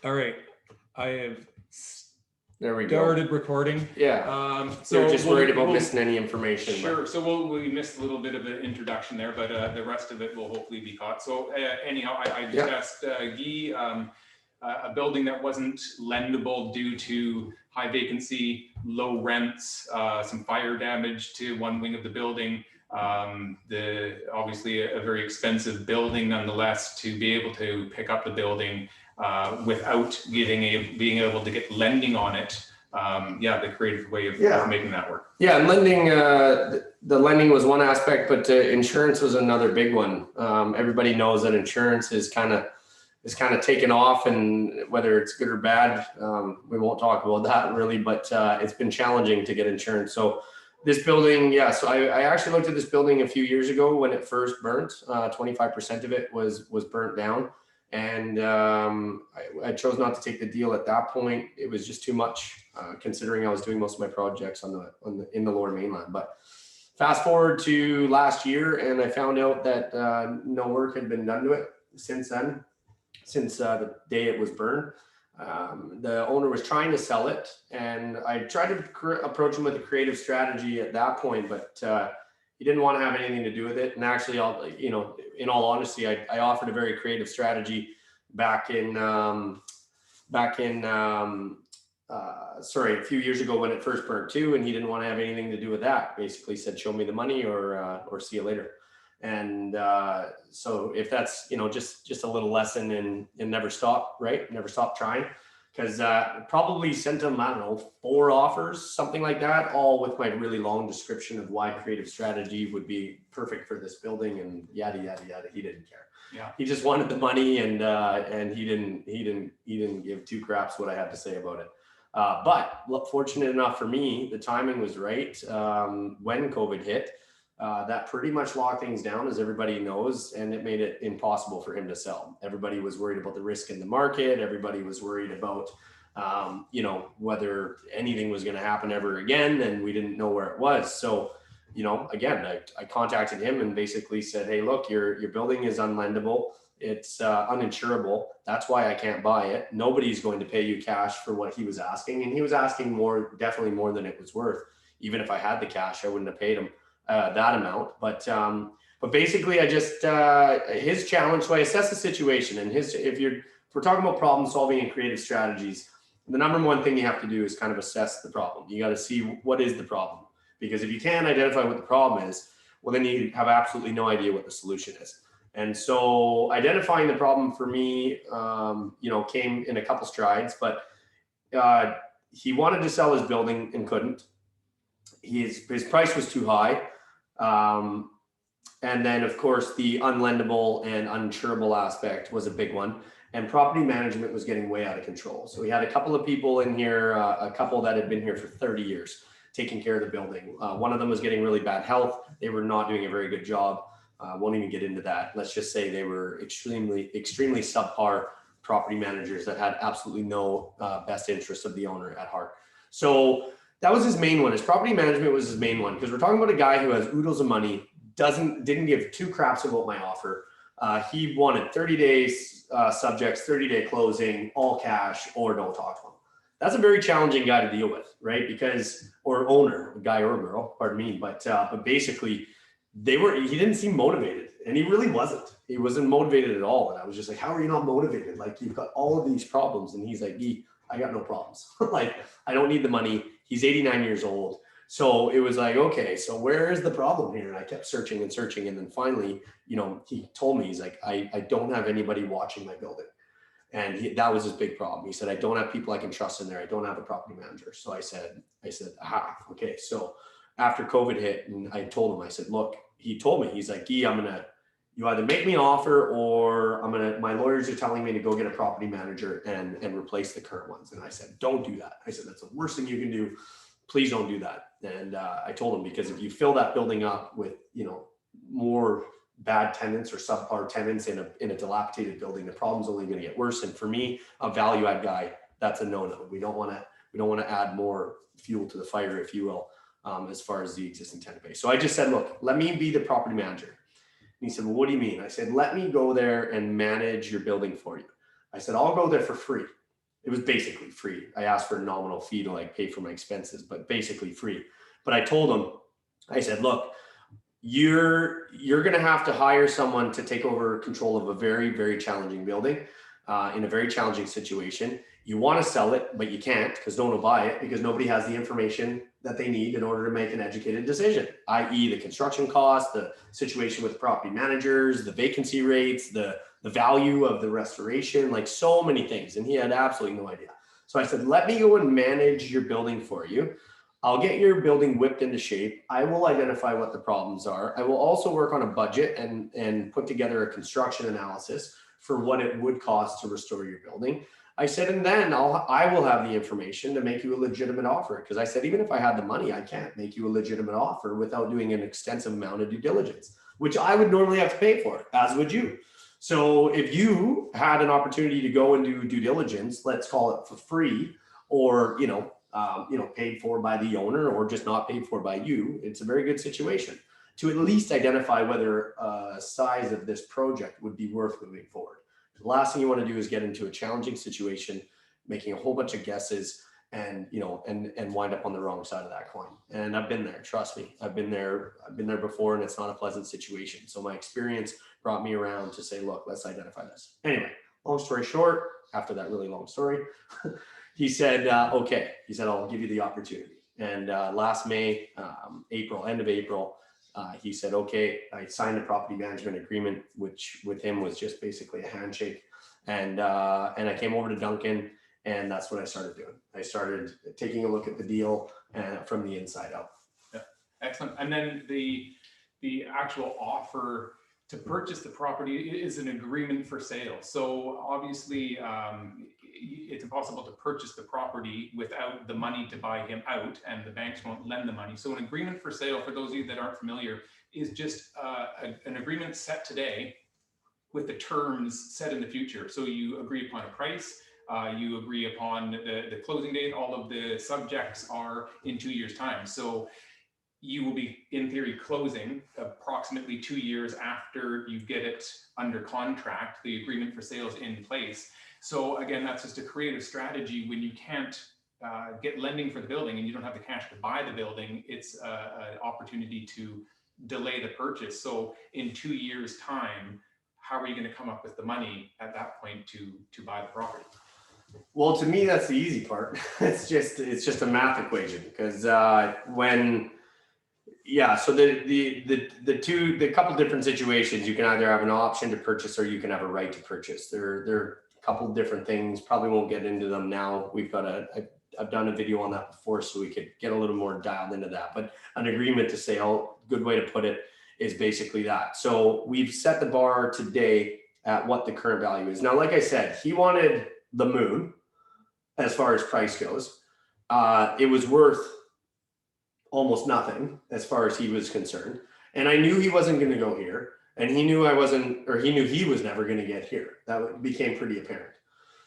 All right, I have There we go. started recording. Yeah. So They're just worried about we'll- missing any information. Sure. So we missed a little bit of an introduction there, but the rest of it will hopefully be caught. So anyhow, I just asked Guy a building that wasn't lendable due to high vacancy, low rents, some fire damage to one wing of the building. Obviously a very expensive building nonetheless to be able to pick up the building without being able to get lending on it. The creative way of making that work. Yeah, and lending, the lending was one aspect, but insurance was another big one. Everybody knows that insurance is kind of taken off, and whether it's good or bad, we won't talk about that really, but it's been challenging to get insurance. So this building, so I actually looked at this building a few years ago when it first burnt. 25% of it was burnt down. And I chose not to take the deal at that point. It was just too much, considering I was doing most of my projects in the Lower Mainland. But fast forward to last year, and I found out that no work had been done to it since then, since the day it was burned. The owner was trying to sell it, and I tried to approach him with a creative strategy at that point, but he didn't want to have anything to do with it. And actually, in all honesty, I offered a very creative strategy back in a few years ago when it first burnt too, and he didn't want to have anything to do with that. Basically said, show me the money or see you later. And so if that's, just a little lesson in never stop, right? Never stop trying. Because probably sent him, 4 offers, something like that, all with my really long description of why creative strategy would be perfect for this building, and yada yada yada. He didn't care. Yeah. He just wanted the money, and he didn't give 2 craps what I had to say about it. But fortunate enough for me, the timing was right. When COVID hit, that pretty much locked things down, as everybody knows, and it made it impossible for him to sell. Everybody was worried about the risk in the market. Everybody was worried about, whether anything was going to happen ever again, and we didn't know where it was. So, again, I contacted him and basically said, hey, look, your building is unlendable. It's uninsurable. That's why I can't buy it. Nobody's going to pay you cash for what he was asking. And he was asking definitely more than it was worth. Even if I had the cash, I wouldn't have paid him that amount. But basically I just, his challenge, so I assess the situation, and if we're talking about problem solving and creative strategies, the number one thing you have to do is kind of assess the problem. You got to see what is the problem, because if you can't identify what the problem is, well, then you have absolutely no idea what the solution is. And so identifying the problem for me, came in a couple strides, but he wanted to sell his building and couldn't. His price was too high. And then of course the unlendable and uninsurable aspect was a big one, and property management was getting way out of control. So we had a couple of people in here, a couple that had been here for 30 years taking care of the building. One of them was getting really bad health. They were not doing a very good job. Won't even get into that. Let's just say they were extremely subpar property managers that had absolutely no best interest of the owner at heart. So that was his main one. His property management was his main one, because we're talking about a guy who has oodles of money, didn't give 2 craps about my offer. He wanted 30 days subjects, 30-day closing, all cash, or don't talk to him. That's a very challenging guy to deal with, right? Or owner, guy or girl, pardon me. But basically, he didn't seem motivated, and he really wasn't. He wasn't motivated at all. And I was just like, how are you not motivated? Like, you've got all of these problems. And he's like, I got no problems. Like, I don't need the money. He's 89 years old. So it was like, okay, so where is the problem here? And I kept searching and searching. And then finally, he told me, he's like, I don't have anybody watching my building. And that was his big problem. He said, I don't have people I can trust in there. I don't have a property manager. So I said, okay. So after COVID hit, and I told him, I said, look, he told me, he's like, Guy, you either make me an offer, or my lawyers are telling me to go get a property manager and replace the current ones. And I said, don't do that. I said, that's the worst thing you can do. Please don't do that. And I told him, because if you fill that building up with, more bad tenants or subpar tenants in a dilapidated building, the problem's only going to get worse. And for me, a value add guy, that's a no-no. We don't want to add more fuel to the fire, if you will, as far as the existing tenant base. So I just said, look, let me be the property manager. And he said, well, what do you mean? I said, let me go there and manage your building for you. I said, I'll go there for free. It was basically free. I asked for a nominal fee to like pay for my expenses, but basically free. But I told him, I said, look, you're going to have to hire someone to take over control of a very, very challenging building in a very challenging situation. You want to sell it, but you can't because no one will buy it because nobody has the information that they need in order to make an educated decision, i.e. the construction cost, the situation with property managers, the vacancy rates, the value of the restoration, like so many things. And he had absolutely no idea. So I said, let me go and manage your building for you. I'll get your building whipped into shape. I will identify what the problems are. I will also work on a budget and put together a construction analysis for what it would cost to restore your building. I said, and then I will have the information to make you a legitimate offer. Because I said, even if I had the money, I can't make you a legitimate offer without doing an extensive amount of due diligence, which I would normally have to pay for, as would you. So if you had an opportunity to go and do due diligence, let's call it for free, or paid for by the owner, or just not paid for by you, it's a very good situation to at least identify whether size of this project would be worth moving forward. The last thing you want to do is get into a challenging situation, making a whole bunch of guesses and wind up on the wrong side of that coin. And I've been there, trust me. I've been there before, and it's not a pleasant situation. So my experience brought me around to say, look, let's identify this. Anyway, long story short, after that really long story, he said, okay. He said, I'll give you the opportunity. And last May, end of April, he said, okay. I signed a property management agreement, which with him was just basically a handshake. And I came over to Duncan, and that's what I started doing. I started taking a look at the deal from the inside out. Yeah, excellent. And then the actual offer to purchase the property is an agreement for sale. So obviously, it's impossible to purchase the property without the money to buy him out, and the banks won't lend the money. So an agreement for sale, for those of you that aren't familiar, is just an agreement set today with the terms set in the future. So you agree upon a price, you agree upon the closing date, all of the subjects are in 2 years' time. So you will be, in theory, closing approximately 2 years after you get it under contract, the agreement for sales in place. So again, that's just a creative strategy when you can't get lending for the building and you don't have the cash to buy the building. It's an opportunity to delay the purchase. So in 2 years' time, how are you going to come up with the money at that point to buy the property? Well, to me, that's the easy part. It's just a math equation because so the couple different situations, you can either have an option to purchase or you can have a right to purchase. They're a couple different things. Probably won't get into them now. I've done a video on that before, so we could get a little more dialed into that. But an agreement to sale, good way to put it, is basically that. So we've set the bar today at what the current value is. Now, like I said, he wanted the moon as far as price goes. It was worth almost nothing as far as he was concerned. And I knew he wasn't going to go here. And he knew he was never going to get here. That became pretty apparent.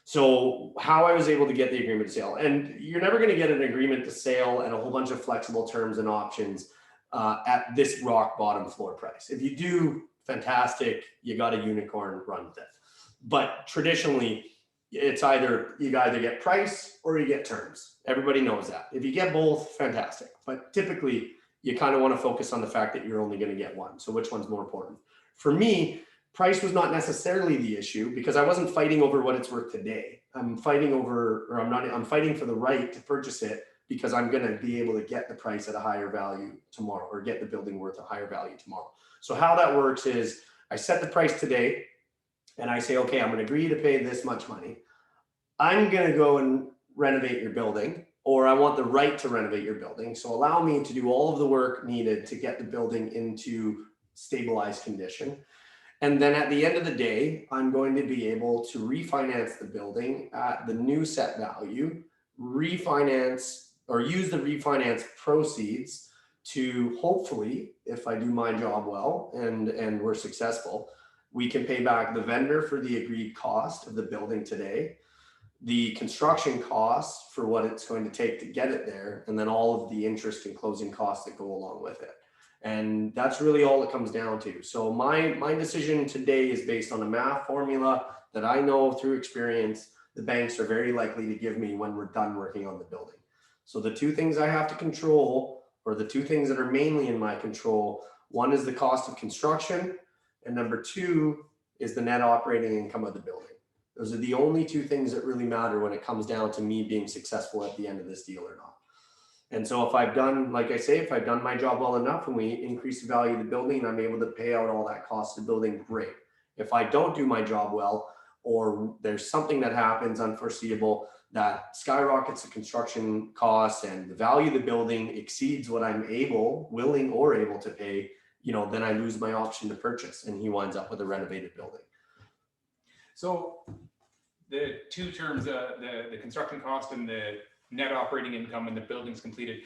So how I was able to get the agreement to sale, and you're never going to get an agreement to sale and a whole bunch of flexible terms and options at this rock bottom floor price. If you do, fantastic, you got a unicorn, run with it. But traditionally, it's you either get price or you get terms. Everybody knows that. If you get both, fantastic. But typically, you kind of want to focus on the fact that you're only going to get one. So which one's more important? For me, price was not necessarily the issue because I wasn't fighting over what it's worth today. I'm fighting for the right to purchase it because I'm going to be able to get the price at a higher value tomorrow, or get the building worth a higher value tomorrow. So how that works is I set the price today and I say, okay, I'm going to agree to pay this much money. I'm going to go and renovate your building, or I want the right to renovate your building. So allow me to do all of the work needed to get the building into stabilized condition. And then at the end of the day, I'm going to be able to refinance the building at the new set value, refinance or use the refinance proceeds to hopefully, if I do my job well and we're successful, we can pay back the vendor for the agreed cost of the building today, the construction costs for what it's going to take to get it there, and then all of the interest and closing costs that go along with it. And that's really all it comes down to. So my decision today is based on a math formula that I know through experience the banks are very likely to give me when we're done working on the building. So the two things I have to control, or the two things that are mainly in my control, one is the cost of construction, and number two is the net operating income of the building. Those are the only two things that really matter when it comes down to me being successful at the end of this deal or not. And so if I've done, like I say, if I've done my job well enough and we increase the value of the building and I'm able to pay out all that cost of the building, great. If I don't do my job well, or there's something that happens unforeseeable that skyrockets the construction costs and the value of the building exceeds what I'm willing or able to pay, then I lose my option to purchase and he winds up with a renovated building. So the two terms, the construction cost and the net operating income when the building's completed,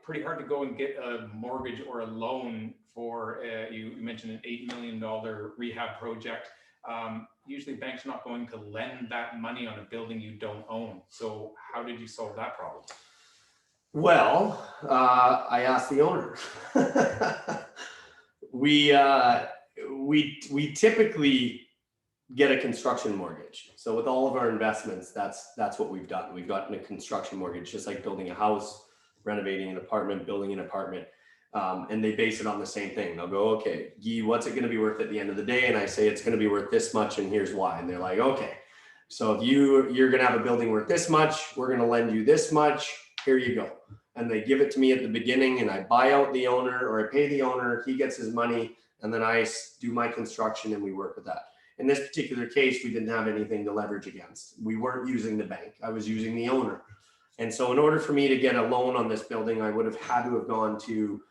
pretty hard to go and get a mortgage or a loan for, you mentioned an $8 million rehab project. Usually banks are not going to lend that money on a building you don't own. So how did you solve that problem? Well, I asked the owner. We typically get a construction mortgage. So with all of our investments, that's what we've done. We've gotten a construction mortgage, just like building a house, renovating an apartment, building an apartment. And they base it on the same thing. They'll go, okay, Guy, what's it going to be worth at the end of the day? And I say, it's going to be worth this much, and here's why. And they're like, okay, so if you're going to have a building worth this much, we're going to lend you this much, here you go. And they give it to me at the beginning, and I buy out the owner, or I pay the owner, he gets his money, and then I do my construction and we work with that. In this particular case, we didn't have anything to leverage against. We weren't using the bank. I was using the owner. And so in order for me to get a loan on this building, I would have had to have gone to,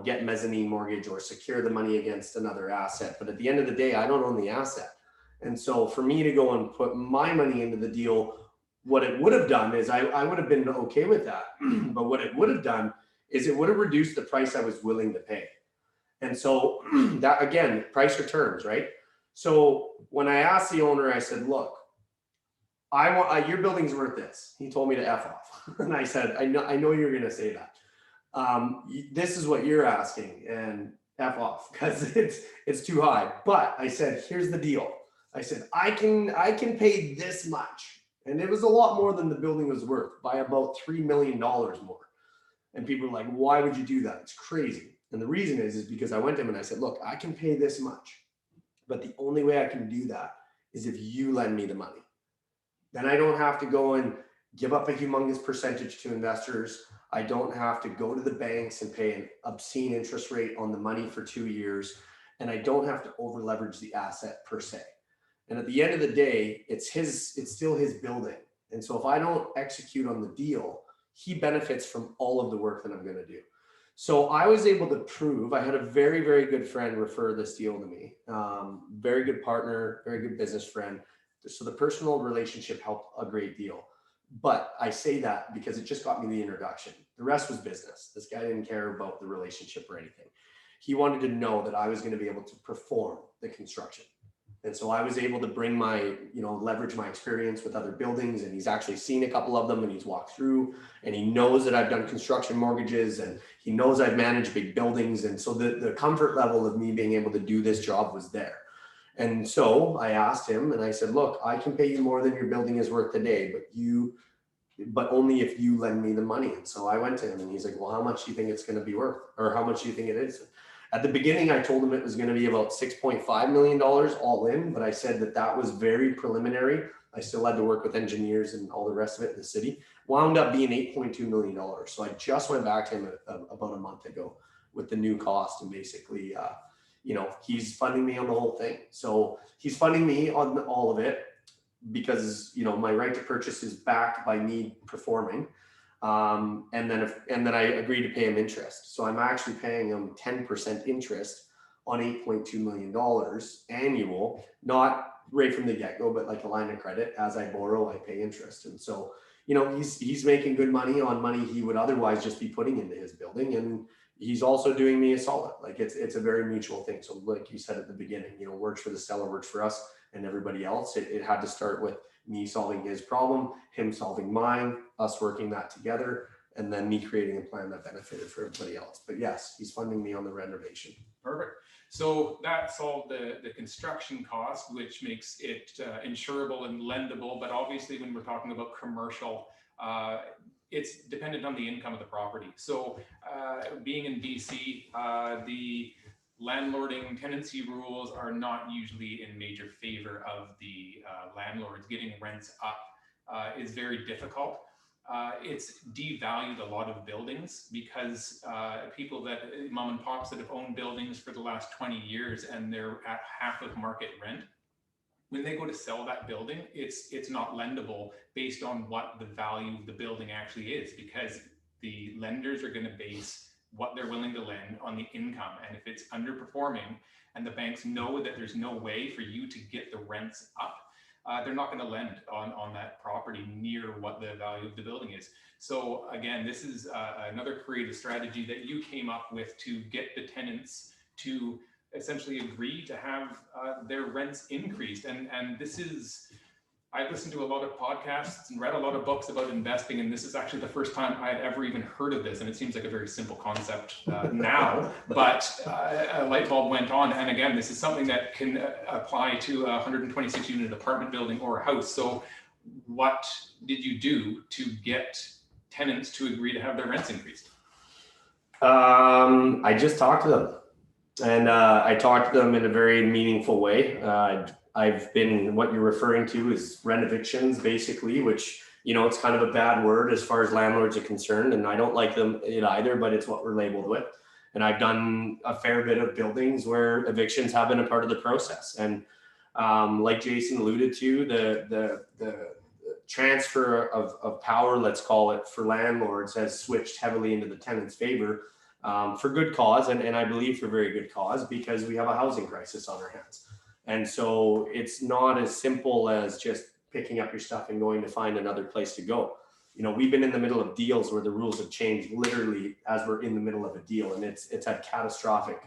get mezzanine mortgage or secure the money against another asset. But at the end of the day, I don't own the asset. And so for me to go and put my money into the deal, what it would have done is I would have been okay with that. But what it would have done is it would have reduced the price I was willing to pay. And so that, again, price or terms, right? So when I asked the owner, I said, look, I want your building's worth this. He told me to F off. And I said, I know you're going to say that. This is what you're asking, and F off, because it's too high. But I said, here's the deal. I said, I can pay this much. And it was a lot more than the building was worth, by about $3 million more. And people were like, why would you do that? It's crazy. And the reason is because I went to him and I said, look, I can pay this much. But the only way I can do that is if you lend me the money. Then I don't have to go and give up a humongous percentage to investors. I don't have to go to the banks and pay an obscene interest rate on the money for 2 years. And I don't have to over leverage the asset per se. And at the end of the day, it's still his building. And so if I don't execute on the deal, he benefits from all of the work that I'm going to do. So I was able to prove, I had a very, very good friend refer this deal to me. Very good partner, very good business friend. So the personal relationship helped a great deal. But I say that because it just got me the introduction. The rest was business. This guy didn't care about the relationship or anything. He wanted to know that I was going to be able to perform the construction. And so I was able to bring leverage my experience with other buildings, and he's actually seen a couple of them and he's walked through, and he knows that I've done construction mortgages, and he knows I've managed big buildings. And so the comfort level of me being able to do this job was there. And so I asked him and I said, look, I can pay you more than your building is worth today, but only if you lend me the money. And so I went to him and he's like, well, how much do you think it's going to be worth? Or how much do you think it is? At the beginning, I told him it was going to be about $6.5 million all in, but I said that was very preliminary. I still had to work with engineers and all the rest of it in the city. Wound up being $8.2 million. So I just went back to him about a month ago with the new cost, and basically, he's funding me on the whole thing. So he's funding me on all of it because, my right to purchase is backed by me performing. And then I agreed to pay him interest. So I'm actually paying him 10% interest on $8.2 million annual, not right from the get-go, but like a line of credit. As I borrow, I pay interest. And so, he's making good money on money he would otherwise just be putting into his building. And he's also doing me a solid. Like it's a very mutual thing. So like you said at the beginning, works for the seller, works for us and everybody else. It had to start with me solving his problem, him solving mine, us working that together, and then me creating a plan that benefited for everybody else. But yes, he's funding me on the renovation. Perfect. So that solved the construction cost, which makes it insurable and lendable. But obviously, when we're talking about commercial, it's dependent on the income of the property. So being in BC, the landlording tenancy rules are not usually in major favor of the landlords. Getting rents up is very difficult. It's devalued a lot of buildings because people that mom and pops that have owned buildings for the last 20 years and they're at half of market rent, when they go to sell that building, it's not lendable based on what the value of the building actually is, because the lenders are going to base what they're willing to lend on the income. And if it's underperforming and the banks know that there's no way for you to get the rents up, they're not going to lend on that property near what the value of the building is. So again, this is another creative strategy that you came up with to get the tenants to essentially agree to have their rents increased. And this is, I've listened to a lot of podcasts and read a lot of books about investing, and this is actually the first time I had ever even heard of this. And it seems like a very simple concept now, but a light bulb went on. And again, this is something that can apply to a 126 unit apartment building or a house. So what did you do to get tenants to agree to have their rents increased? I just talked to them, and I talked to them in a very meaningful way. I've been, what you're referring to is rent evictions, basically, which, you know, it's kind of a bad word as far as landlords are concerned, and I don't like it either, but it's what we're labeled with. And I've done a fair bit of buildings where evictions have been a part of the process. And like Jason alluded to, the transfer of power, let's call it, for landlords has switched heavily into the tenant's favor, for good cause, and I believe for very good cause, because we have a housing crisis on our hands. And so it's not as simple as just picking up your stuff and going to find another place to go. You know, we've been in the middle of deals where the rules have changed literally as we're in the middle of a deal, and it's had catastrophic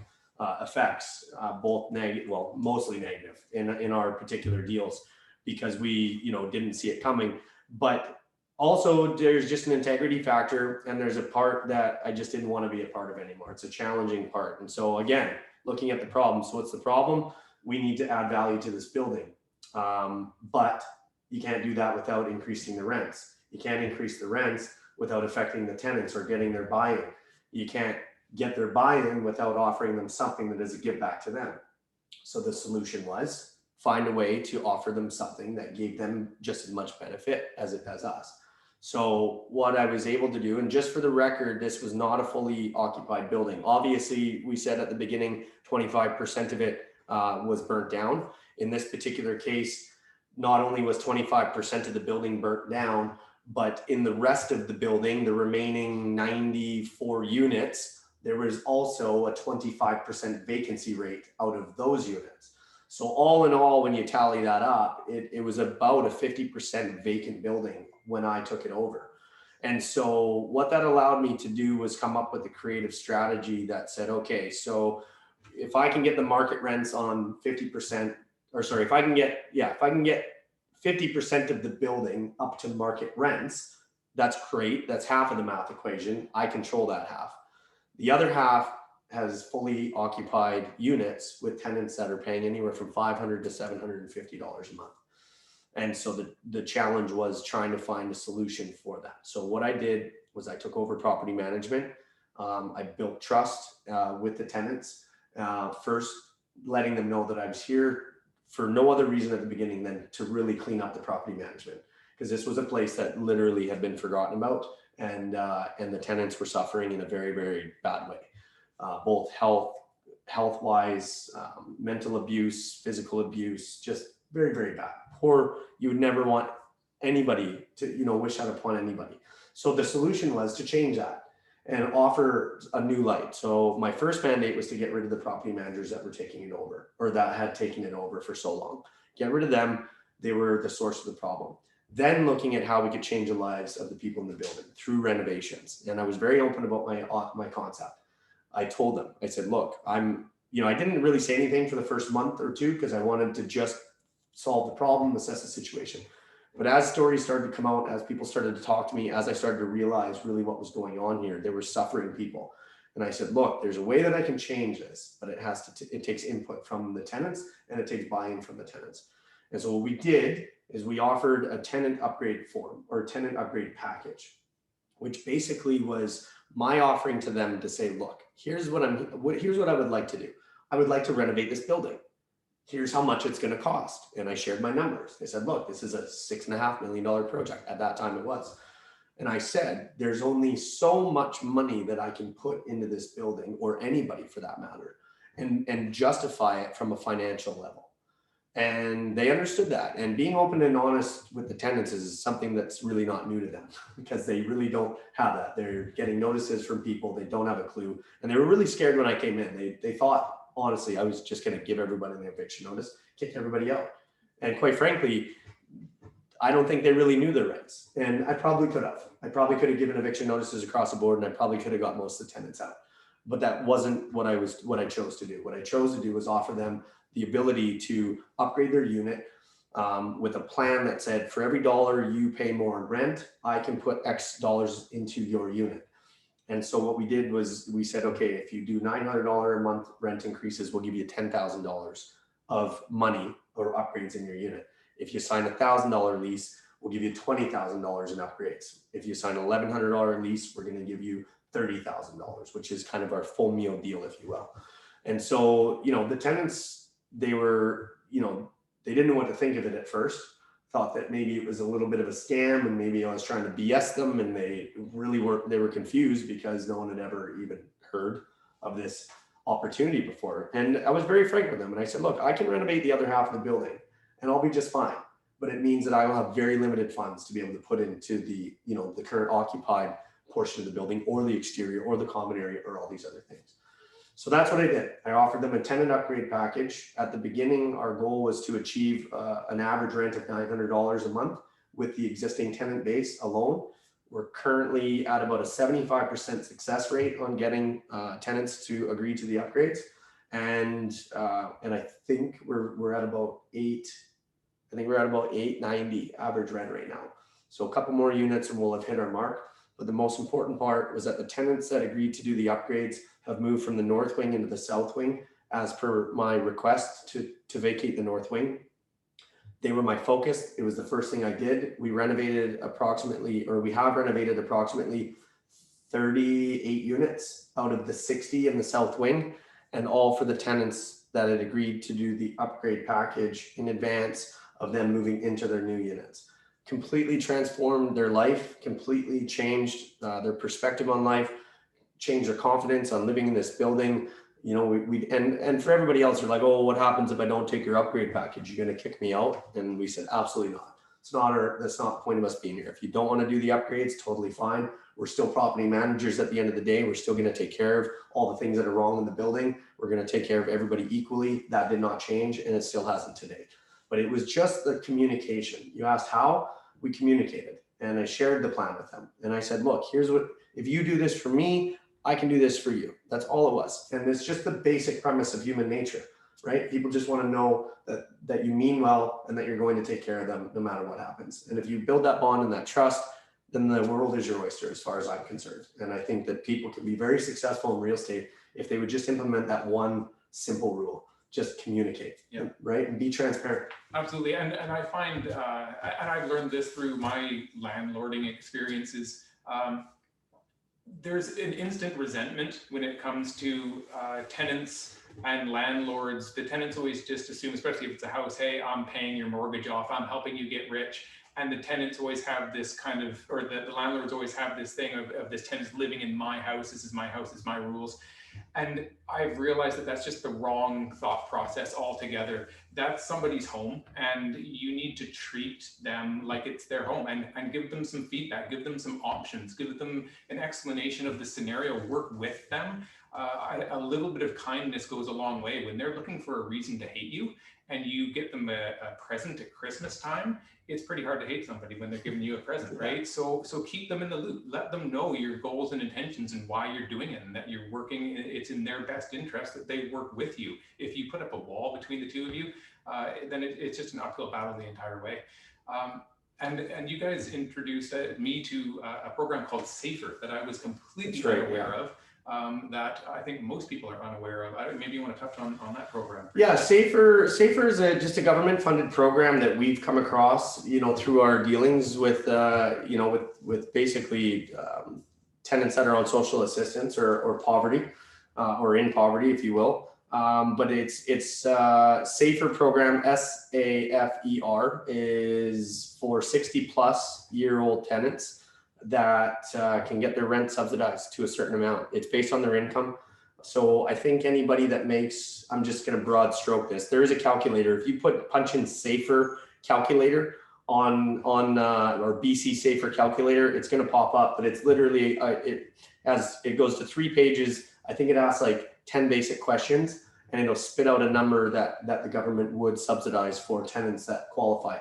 effects, both negative, well, mostly negative in our particular deals, because we, you know, didn't see it coming. But also there's just an integrity factor, and there's a part that I just didn't want to be a part of anymore. It's a challenging part. And so again, looking at the problem. So what's the problem? We need to add value to this building. But you can't do that without increasing the rents. You can't increase the rents without affecting the tenants or getting their buy-in. You can't get their buy-in without offering them something that is a give back to them. So the solution was find a way to offer them something that gave them just as much benefit as it does us. So what I was able to do, and just for the record, this was not a fully occupied building. Obviously, we said at the beginning, 25% of it was burnt down. In this particular case, not only was 25% of the building burnt down, but in the rest of the building, the remaining 94 units, there was also a 25% vacancy rate out of those units. So all in all, when you tally that up, it was about a 50% vacant building when I took it over. And so what that allowed me to do was come up with a creative strategy that said, okay, so if I can get the market rents on 50%, or sorry, if I can get 50% of the building up to market rents, that's great. That's half of the math equation. I control that half. The other half has fully occupied units with tenants that are paying anywhere from $500 to $750 a month. And so the challenge was trying to find a solution for that. So what I did was I took over property management. I built trust with the tenants. First, letting them know that I was here for no other reason at the beginning than to really clean up the property management, because this was a place that literally had been forgotten about, and the tenants were suffering in a very, very bad way, both health-wise, mental abuse, physical abuse, just very, very bad. Poor, you would never want anybody to, you know, wish that upon anybody. So the solution was to change that and offer a new light. So my first mandate was to get rid of the property managers that were taking it over, or that had taken it over for so long. Get rid of them. They were the source of the problem. Then looking at how we could change the lives of the people in the building through renovations. And I was very open about my concept. I told them, I said, look, I didn't really say anything for the first month or two because I wanted to just solve the problem, assess the situation. But as stories started to come out, as people started to talk to me, as I started to realize really what was going on here, there were suffering people. And I said, look, there's a way that I can change this, but it takes input from the tenants and it takes buy-in from the tenants. And so what we did is we offered a tenant upgrade form or tenant upgrade package, which basically was my offering to them to say, look, here's what I would like to do. I would like to renovate this building. Here's how much it's going to cost. And I shared my numbers. They said, look, this is a $6.5 million project. At that time it was. And I said, there's only so much money that I can put into this building, or anybody for that matter, and justify it from a financial level. And they understood that. And being open and honest with the tenants is something that's really not new to them, because they really don't have that. They're getting notices from people. They don't have a clue. And they were really scared when I came in. They thought, honestly, I was just going to give everybody the eviction notice, kick everybody out. And quite frankly, I don't think they really knew their rights. And I probably could have. I probably could have given eviction notices across the board, and I probably could have got most of the tenants out. But that wasn't what I chose to do. What I chose to do was offer them the ability to upgrade their unit with a plan that said, for every dollar you pay more in rent, I can put X dollars into your unit. And so what we did was we said, okay, if you do $900 a month rent increases, we'll give you $10,000 of money or upgrades in your unit. If you sign a $1,000 lease, we'll give you $20,000 in upgrades. If you sign an $1,100 lease, we're going to give you $30,000, which is kind of our full meal deal, if you will. And so, the tenants, they didn't know what to think of it at first. Thought that maybe it was a little bit of a scam, and maybe I was trying to BS them, and they were confused because no one had ever even heard of this opportunity before. And I was very frank with them, and I said, look, I can renovate the other half of the building and I'll be just fine. But it means that I will have very limited funds to be able to put into the current occupied portion of the building, or the exterior, or the common area, or all these other things. So that's what I did. I offered them a tenant upgrade package. At the beginning, our goal was to achieve an average rent of $900 a month with the existing tenant base alone. We're currently at about a 75% success rate on getting tenants to agree to the upgrades. And I think we're at about $890 average rent right now. So a couple more units and we'll have hit our mark. But the most important part was that the tenants that agreed to do the upgrades have moved from the north wing into the south wing, as per my request to vacate the north wing. They were my focus. It was the first thing I did. We have renovated approximately 38 units out of the 60 in the south wing, and all for the tenants that had agreed to do the upgrade package in advance of them moving into their new units. Completely transformed their life, completely changed their perspective on life, changed their confidence on living in this building. And for everybody else, they're like, oh, what happens if I don't take your upgrade package? You're going to kick me out? And we said, absolutely not. That's not the point of us being here. If you don't want to do the upgrades, totally fine. We're still property managers at the end of the day. We're still going to take care of all the things that are wrong in the building. We're going to take care of everybody equally. That did not change, and it still hasn't today. But it was just the communication. You asked how? We communicated, and I shared the plan with them. And I said, look, if you do this for me, I can do this for you. That's all it was. And it's just the basic premise of human nature, right? People just want to know that you mean well and that you're going to take care of them no matter what happens. And if you build that bond and that trust, then the world is your oyster as far as I'm concerned. And I think that people can be very successful in real estate if they would just implement that one simple rule. Just communicate, right? And be transparent. Absolutely. And I find, and I've learned this through my landlording experiences, there's an instant resentment when it comes to tenants and landlords. The tenants always just assume, especially if it's a house, hey, I'm paying your mortgage off, I'm helping you get rich. And the tenants always have this kind of, or the landlords always have this thing of this tenant's living in my house, this is my house, it's my rules. And I've realized that that's just the wrong thought process altogether. That's somebody's home, and you need to treat them like it's their home, and give them some feedback, give them some options, give them an explanation of the scenario, work with them. A little bit of kindness goes a long way. When they're looking for a reason to hate you and you get them a present at Christmas time, it's pretty hard to hate somebody when they're giving you a present, right? So keep them in the loop. Let them know your goals and intentions and why you're doing it, and that you're working, it's in their best interest that they work with you. If you put up a wall between the two of you, then it's just an uphill battle the entire way. And you guys introduced me to a program called Safer that I was completely unaware of. that I think most people are unaware of. Maybe you want to touch on that program. Yeah, Safer is just a government funded program that we've come across, through our dealings with, with basically tenants that are on social assistance or poverty, or in poverty, if you will. But it's Safer program, SAFER, is for 60+ year old tenants that can get their rent subsidized to a certain amount. It's based on their income. So I think anybody that makes, I'm just going to broad stroke this. There is a calculator. If you punch in Safer calculator on or BC Safer calculator, it's going to pop up. But it's literally it goes to 3 pages. I think it asks like 10 basic questions, and it'll spit out a number that the government would subsidize for tenants that qualify.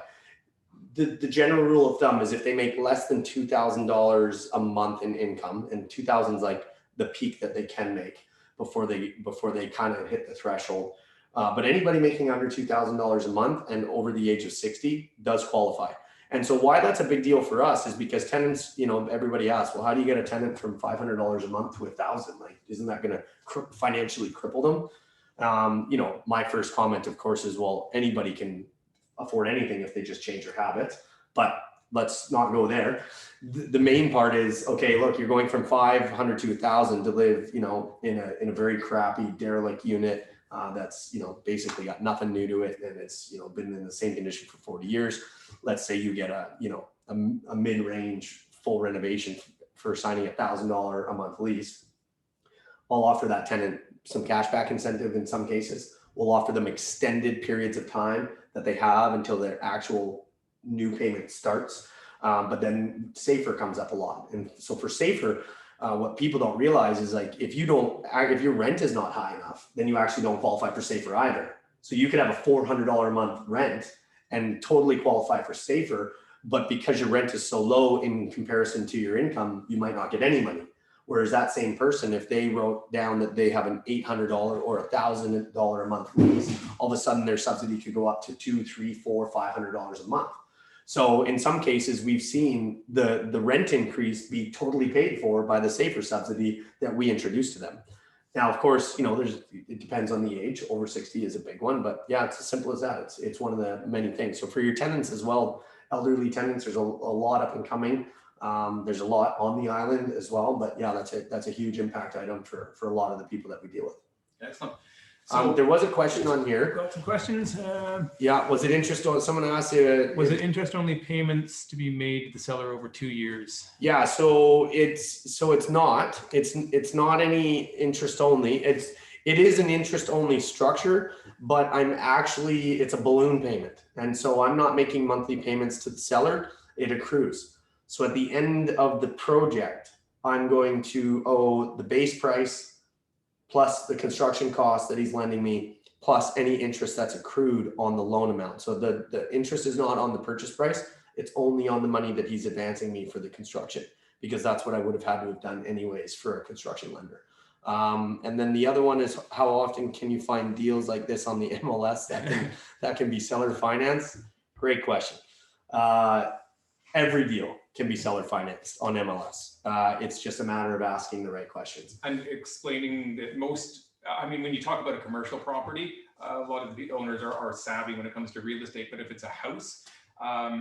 The general rule of thumb is if they make less than $2,000 a month in income, and 2,000 is like the peak that they can make before they kind of hit the threshold. But anybody making under $2,000 a month and over the age of 60 does qualify. And so why that's a big deal for us is because tenants, everybody asks, well, how do you get a tenant from $500 a month to $1,000? Like, isn't that going to financially cripple them? My first comment, of course, is, well, anybody can afford anything if they just change their habits, but let's not go there. The main part is, okay, look, you're going from 500 to 1,000 to live, in a very crappy derelict unit that's, basically got nothing new to it, and it's, been in the same condition for 40 years. Let's say you get a mid-range full renovation for signing $1,000 a month lease. I'll offer that tenant some cashback incentive in some cases. We'll offer them extended periods of time that they have until their actual new payment starts. But then Safer comes up a lot. And so for Safer, what people don't realize is, like, if your rent is not high enough, then you actually don't qualify for Safer either. So you could have a $400 a month rent and totally qualify for Safer, but because your rent is so low in comparison to your income, you might not get any money. Whereas that same person, if they wrote down that they have an $800 or $1,000 a month lease, all of a sudden their subsidy could go up to $200, $300, $400, $500 a month. So in some cases, we've seen the rent increase be totally paid for by the Safer subsidy that we introduced to them. Now, of course, it depends on the age. Over 60 is a big one, but yeah, it's as simple as that. It's one of the many things. So for your tenants as well, elderly tenants, there's a lot up and coming. There's a lot on the island as well, but yeah, that's a huge impact item for a lot of the people that we deal with. Excellent. So there was a question on here. Got some questions. Yeah, was it interest on? Someone asked was it interest only payments to be made to the seller over 2 years? Yeah, so it's not. It's not any interest only. It is an interest only structure, but it's a balloon payment, and so I'm not making monthly payments to the seller. It accrues. So at the end of the project, I'm going to owe the base price plus the construction cost that he's lending me, plus any interest that's accrued on the loan amount. So the interest is not on the purchase price. It's only on the money that he's advancing me for the construction, because that's what I would have had to have done anyways for a construction lender. And then the other one is, how often can you find deals like this on the MLS that can be seller financed? Great question. Every deal can be seller financed on MLS. It's just a matter of asking the right questions. And explaining that when you talk about a commercial property, a lot of the owners are savvy when it comes to real estate, but if it's a house,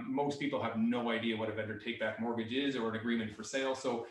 most people have no idea what a vendor take-back mortgage is or an agreement for sale. So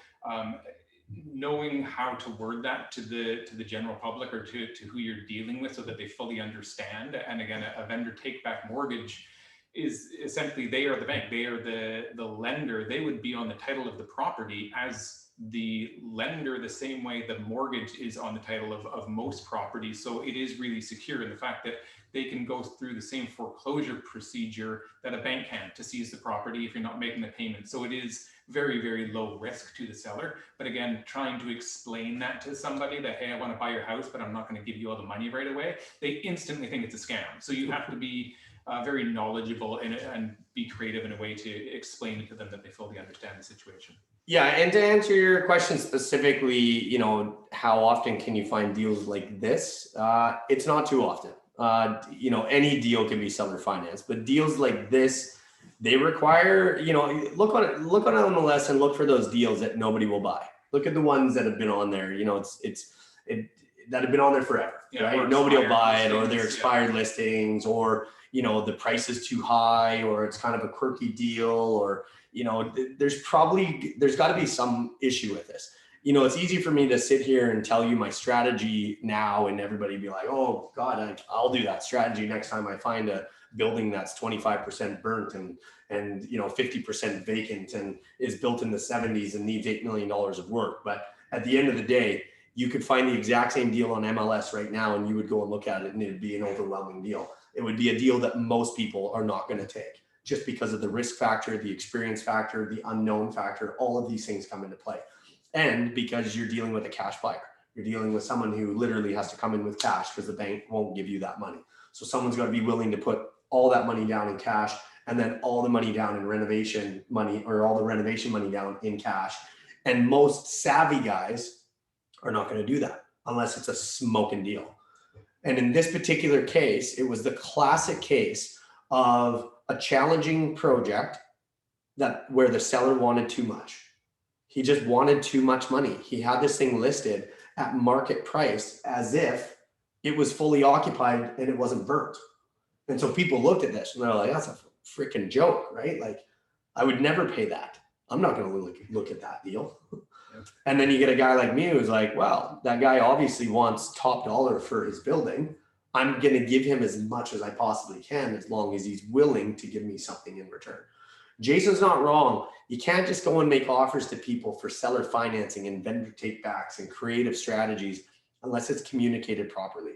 knowing how to word that to the general public or to who you're dealing with so that they fully understand. And again, a vendor take-back mortgage is essentially, they are the bank, they are the lender. They would be on the title of the property as the lender, the same way the mortgage is on the title of most properties. So it is really secure in the fact that they can go through the same foreclosure procedure that a bank can to seize the property if you're not making the payment. So it is very, very low risk to the seller. But again, trying to explain that to somebody that, hey, I want to buy your house, but I'm not going to give you all the money right away, they instantly think it's a scam. So you have to be very knowledgeable in it and be creative in a way to explain to them that they fully understand the situation. Yeah, and to answer your question specifically, how often can you find deals like this? It's not too often. Any deal can be seller financed, but deals like this, they require, look on MLS and look for those deals that nobody will buy. Look at the ones that have been on there. You know, that have been on there forever, right? Nobody will buy it, or they're expired listings, or, you know, the price is too high, or it's kind of a quirky deal, or, you know, there's got to be some issue with this. You know, it's easy for me to sit here and tell you my strategy now, and everybody be like, oh God, I'll do that strategy next time I find a building that's 25% burnt and you know, 50% vacant and is built in the 70s and needs $8 million of work. But at the end of the day, you could find the exact same deal on MLS right now, and you would go and look at it, and it'd be an overwhelming deal. It would be a deal that most people are not going to take, just because of the risk factor, the experience factor, the unknown factor. All of these things come into play. And because you're dealing with a cash buyer, you're dealing with someone who literally has to come in with cash because the bank won't give you that money. So someone's got to be willing to put all that money down in cash, and then all the money down in renovation money, or all the renovation money down in cash. And most savvy guys are not going to do that unless it's a smoking deal. And in this particular case, it was the classic case of a challenging project where the seller wanted too much. He just wanted too much money. He had this thing listed at market price as if it was fully occupied and it wasn't burnt. And so people looked at this and they're like, that's a freaking joke, right? Like, I would never pay that. I'm not going to look at that deal. And then you get a guy like me who's like, well, that guy obviously wants top dollar for his building. I'm going to give him as much as I possibly can, as long as he's willing to give me something in return. Jason's not wrong. You can't just go and make offers to people for seller financing and vendor take backs and creative strategies unless it's communicated properly.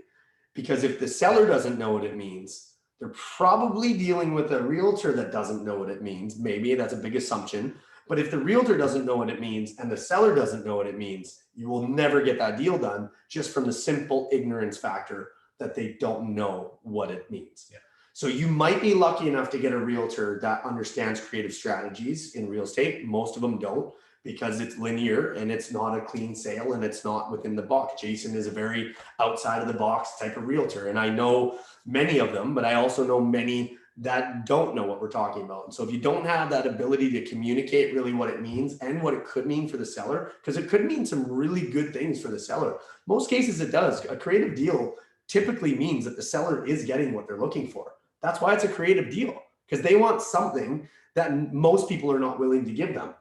Because if the seller doesn't know what it means, they're probably dealing with a realtor that doesn't know what it means. Maybe that's a big assumption. But if the realtor doesn't know what it means and the seller doesn't know what it means, you will never get that deal done, just from the simple ignorance factor that they don't know what it means. Yeah. So you might be lucky enough to get a realtor that understands creative strategies in real estate. Most of them don't, because it's linear and it's not a clean sale and it's not within the box. Jason is a very outside of the box type of realtor. And I know many of them, but I also know many that don't know what we're talking about. And so if you don't have that ability to communicate really what it means and what it could mean for the seller, because it could mean some really good things for the seller. Most cases it does. A creative deal typically means that the seller is getting what they're looking for. That's why it's a creative deal, because they want something that most people are not willing to give them.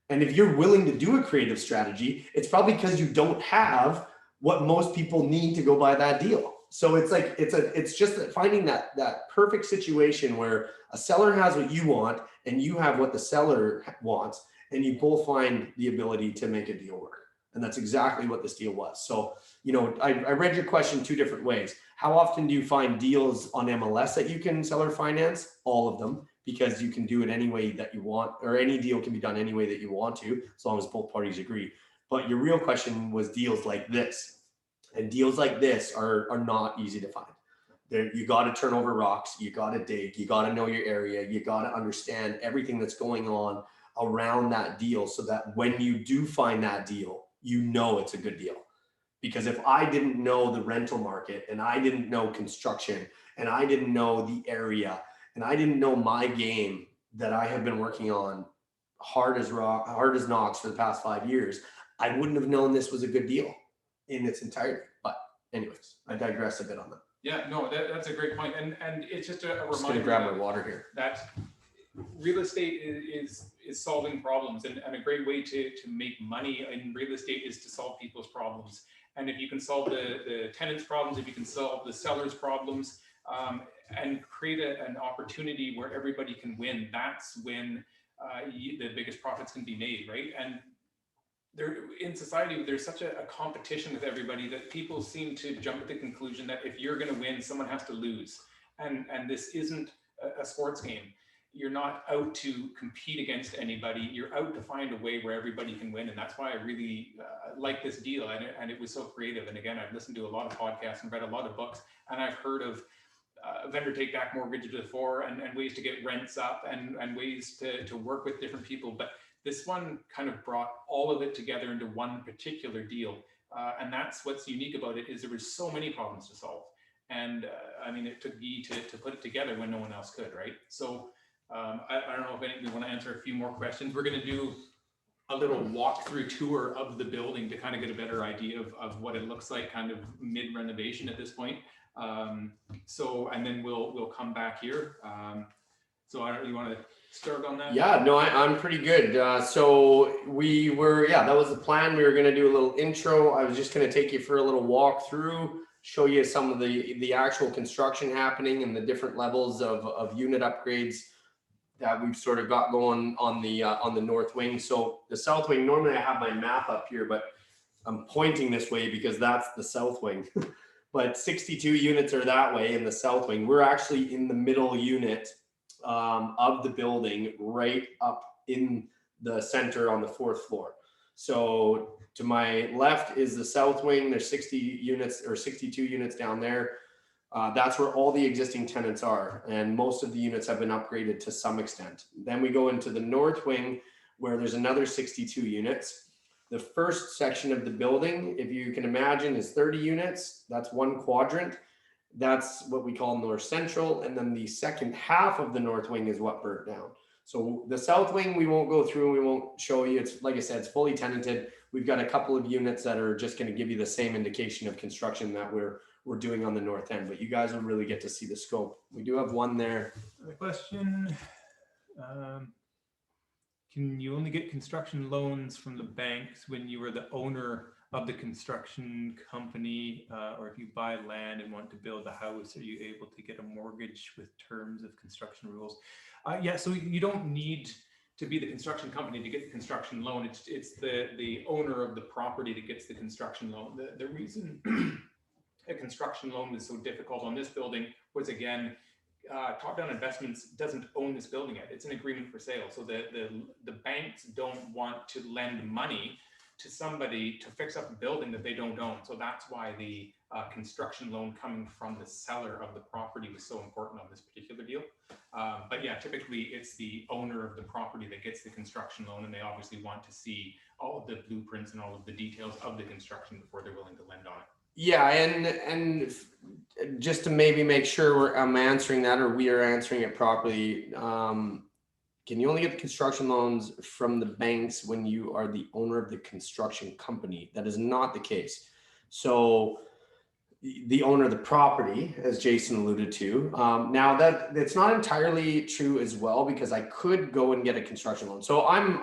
And if you're willing to do a creative strategy, it's probably because you don't have what most people need to go buy that deal. So it's like, it's just finding that perfect situation where a seller has what you want and you have what the seller wants, and you both find the ability to make a deal work. And that's exactly what this deal was. So, you know, I read your question two different ways. How often do you find deals on MLS that you can seller finance? All of them, because you can do it any way that you want, or any deal can be done any way that you want to, as long as both parties agree. But your real question was deals like this. And deals like this are not easy to find. You got to turn over rocks. You got to dig. You got to know your area. You got to understand everything that's going on around that deal, so that when you do find that deal, you know it's a good deal. Because if I didn't know the rental market, and I didn't know construction, and I didn't know the area, and I didn't know my game that I have been working on hard as knocks for the past 5 years, I wouldn't have known this was a good deal in its entirety. But anyways, I digress a bit on that. Yeah, no, that's a great point. And it's just a reminder. Just gonna grab my water here. That real estate is solving problems, and a great way to make money in real estate is to solve people's problems. And if you can solve the tenants' problems, if you can solve the sellers' problems, and create an opportunity where everybody can win, that's when the biggest profits can be made, right? And in society, there's such a competition with everybody that people seem to jump at the conclusion that if you're going to win, someone has to lose. And this isn't a sports game. You're not out to compete against anybody. You're out to find a way where everybody can win. And that's why I really like this deal. And it was so creative. And again, I've listened to a lot of podcasts and read a lot of books, and I've heard of vendor take back mortgages before, and ways to get rents up, and ways to work with different people. But this one kind of brought all of it together into one particular deal. And that's what's unique about it, is there was so many problems to solve. And I mean, it took Guy to put it together when no one else could, right? So I don't know if any of you want to answer a few more questions. We're going to do a little walkthrough tour of the building to kind of get a better idea of what it looks like kind of mid renovation at this point. So, and then we'll come back here. So I don't, you want to start on that? Yeah, no, I'm pretty good. So we were, yeah, that was the plan. We were going to do a little intro. I was just going to take you for a little walk through, show you some of the actual construction happening and the different levels of unit upgrades that we've sort of got going on the north wing. So the south wing, normally I have my map up here, but I'm pointing this way because that's the south wing. But 62 units are that way in the south wing. We're actually in the middle unit of the building, right up in the center on the 4th floor. So to my left is the south wing. There's 60 units or 62 units down there. That's where all the existing tenants are, and most of the units have been upgraded to some extent. Then we go into the north wing where there's another 62 units. The first section of the building, if you can imagine, is 30 units. That's one quadrant. That's what we call North Central. And then the second half of the north wing is what burnt down. So the south wing, we won't go through, we won't show you. It's like I said, it's fully tenanted. We've got a couple of units that are just going to give you the same indication of construction that we're doing on the north end, but you guys will really get to see the scope. We do have one there. The question, can you only get construction loans from the banks when you are the owner of the construction company, or if you buy land and want to build a house, are you able to get a mortgage with terms of construction rules? Yeah, so you don't need to be the construction company to get the construction loan. It's the owner of the property that gets the construction loan. The reason a construction loan is so difficult on this building was, again, Top-Down Investments doesn't own this building yet. It's an agreement for sale. So the banks don't want to lend money to somebody to fix up a building that they don't own. So that's why the construction loan coming from the seller of the property was so important on this particular deal. But yeah, typically it's the owner of the property that gets the construction loan, and they obviously want to see all of the blueprints and all of the details of the construction before they're willing to lend on it. Yeah, and just to maybe make sure I'm answering that, or we are answering it properly, can you only get the construction loans from the banks when you are the owner of the construction company? That is not the case. So the owner of the property, as Jason alluded to, now that's not entirely true as well, because I could go and get a construction loan. So I'm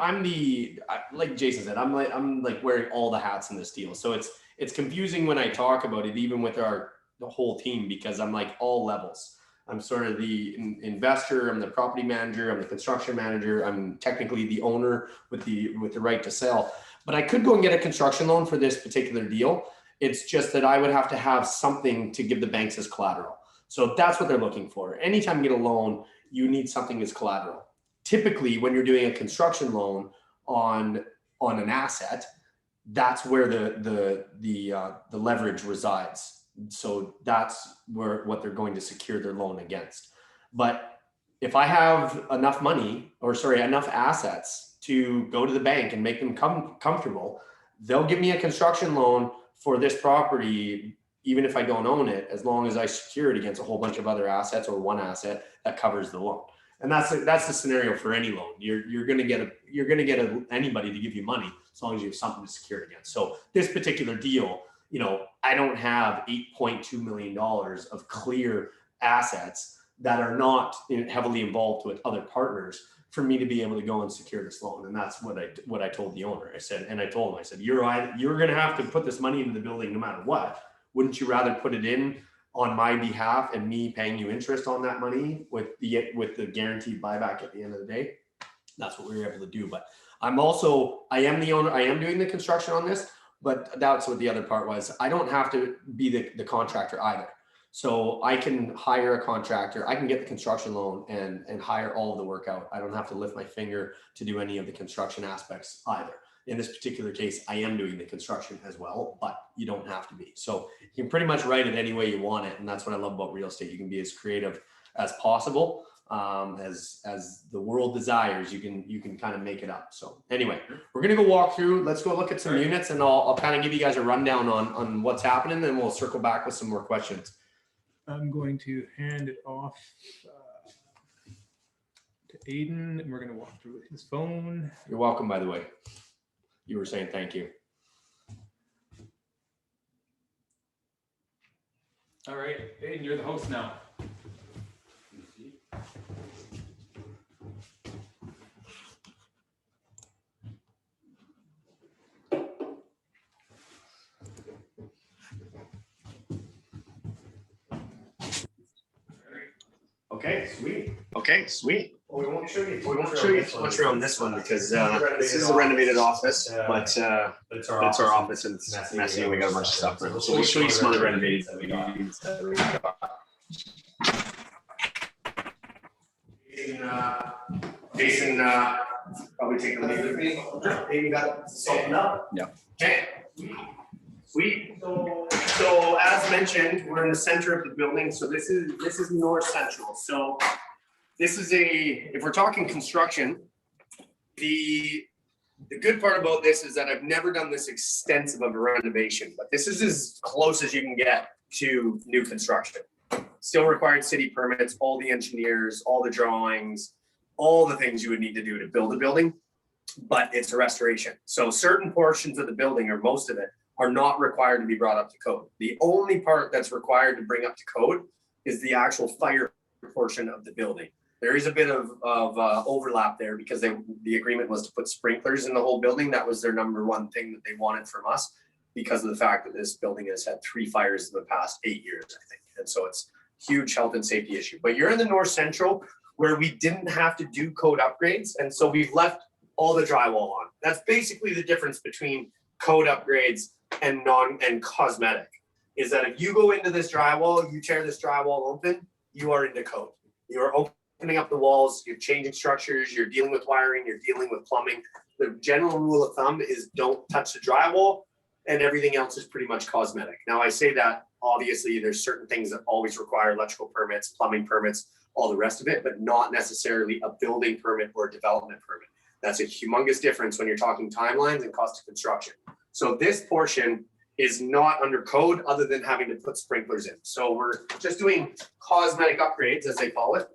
like Jason said, I'm like wearing all the hats in this deal. So it's confusing when I talk about it, even with the whole team, because I'm like all levels. I'm sort of the investor, I'm the property manager, I'm the construction manager, I'm technically the owner with the right to sell. But I could go and get a construction loan for this particular deal. It's just that I would have to have something to give the banks as collateral. So that's what they're looking for. Anytime you get a loan, you need something as collateral. Typically, when you're doing a construction loan on an asset, that's where the leverage resides. So that's what they're going to secure their loan against. But if I have enough money, enough assets to go to the bank and make them comfortable, they'll give me a construction loan for this property, even if I don't own it, as long as I secure it against a whole bunch of other assets or one asset that covers the loan. And that's the scenario for any loan. You're going to get anybody to give you money as long as you have something to secure it against. So this particular deal, I don't have $8.2 million of clear assets that are not heavily involved with other partners for me to be able to go and secure this loan. And that's what I told the owner. I said, you're going to have to put this money into the building no matter what. Wouldn't you rather put it in on my behalf and me paying you interest on that money with the guaranteed buyback at the end of the day? That's what we were able to do. But I am the owner. I am doing the construction on this, but that's what the other part was. I don't have to be the contractor either. So I can hire a contractor. I can get the construction loan and hire all of the work out. I don't have to lift my finger to do any of the construction aspects either. In this particular case, I am doing the construction as well, but you don't have to be. So you can pretty much write it any way you want it. And that's what I love about real estate. You can be as creative as possible, as the world desires. You can kind of make it up. So anyway, we're going to go walk through. Let's go look at some units, and I'll kind of give you guys a rundown on what's happening, and we'll circle back with some more questions. I'm going to hand it off to Aiden, and we're going to walk through his phone. You're welcome, by the way. you were saying thank you. All right, and you're the host now. Okay, sweet. Well, we won't show you too much around this one because this is a renovated office, but it's our office and it's messy and we got a bunch of stuff around. So we'll show you some other renovated that we got. Jason, probably take a lead with me. Maybe got something up. Yeah. Okay. Sweet. So as mentioned, we're in the center of the building. So this is north central. So this is if we're talking construction, the good part about this is that I've never done this extensive of a renovation, but this is as close as you can get to new construction. Still required city permits, all the engineers, all the drawings, all the things you would need to do to build a building, but it's a restoration. So certain portions of the building, or most of it, are not required to be brought up to code. The only part that's required to bring up to code is the actual fire portion of the building. There is a bit of overlap there because the agreement was to put sprinklers in the whole building. That was their number one thing that they wanted from us because of the fact that this building has had 3 fires in the past 8 years, I think. And so it's a huge health and safety issue. But you're in the north central where we didn't have to do code upgrades. And so we've left all the drywall on. That's basically the difference between code upgrades and cosmetic, is that if you go into this drywall, you tear this drywall open, you are into code. You're opening up the walls, you're changing structures, you're dealing with wiring, you're dealing with plumbing. The general rule of thumb is don't touch the drywall and everything else is pretty much cosmetic. Now I say that obviously there's certain things that always require electrical permits, plumbing permits, all the rest of it, but not necessarily a building permit or a development permit. That's a humongous difference when you're talking timelines and cost of construction. So this portion is not under code other than having to put sprinklers in. So we're just doing cosmetic upgrades, as they call it.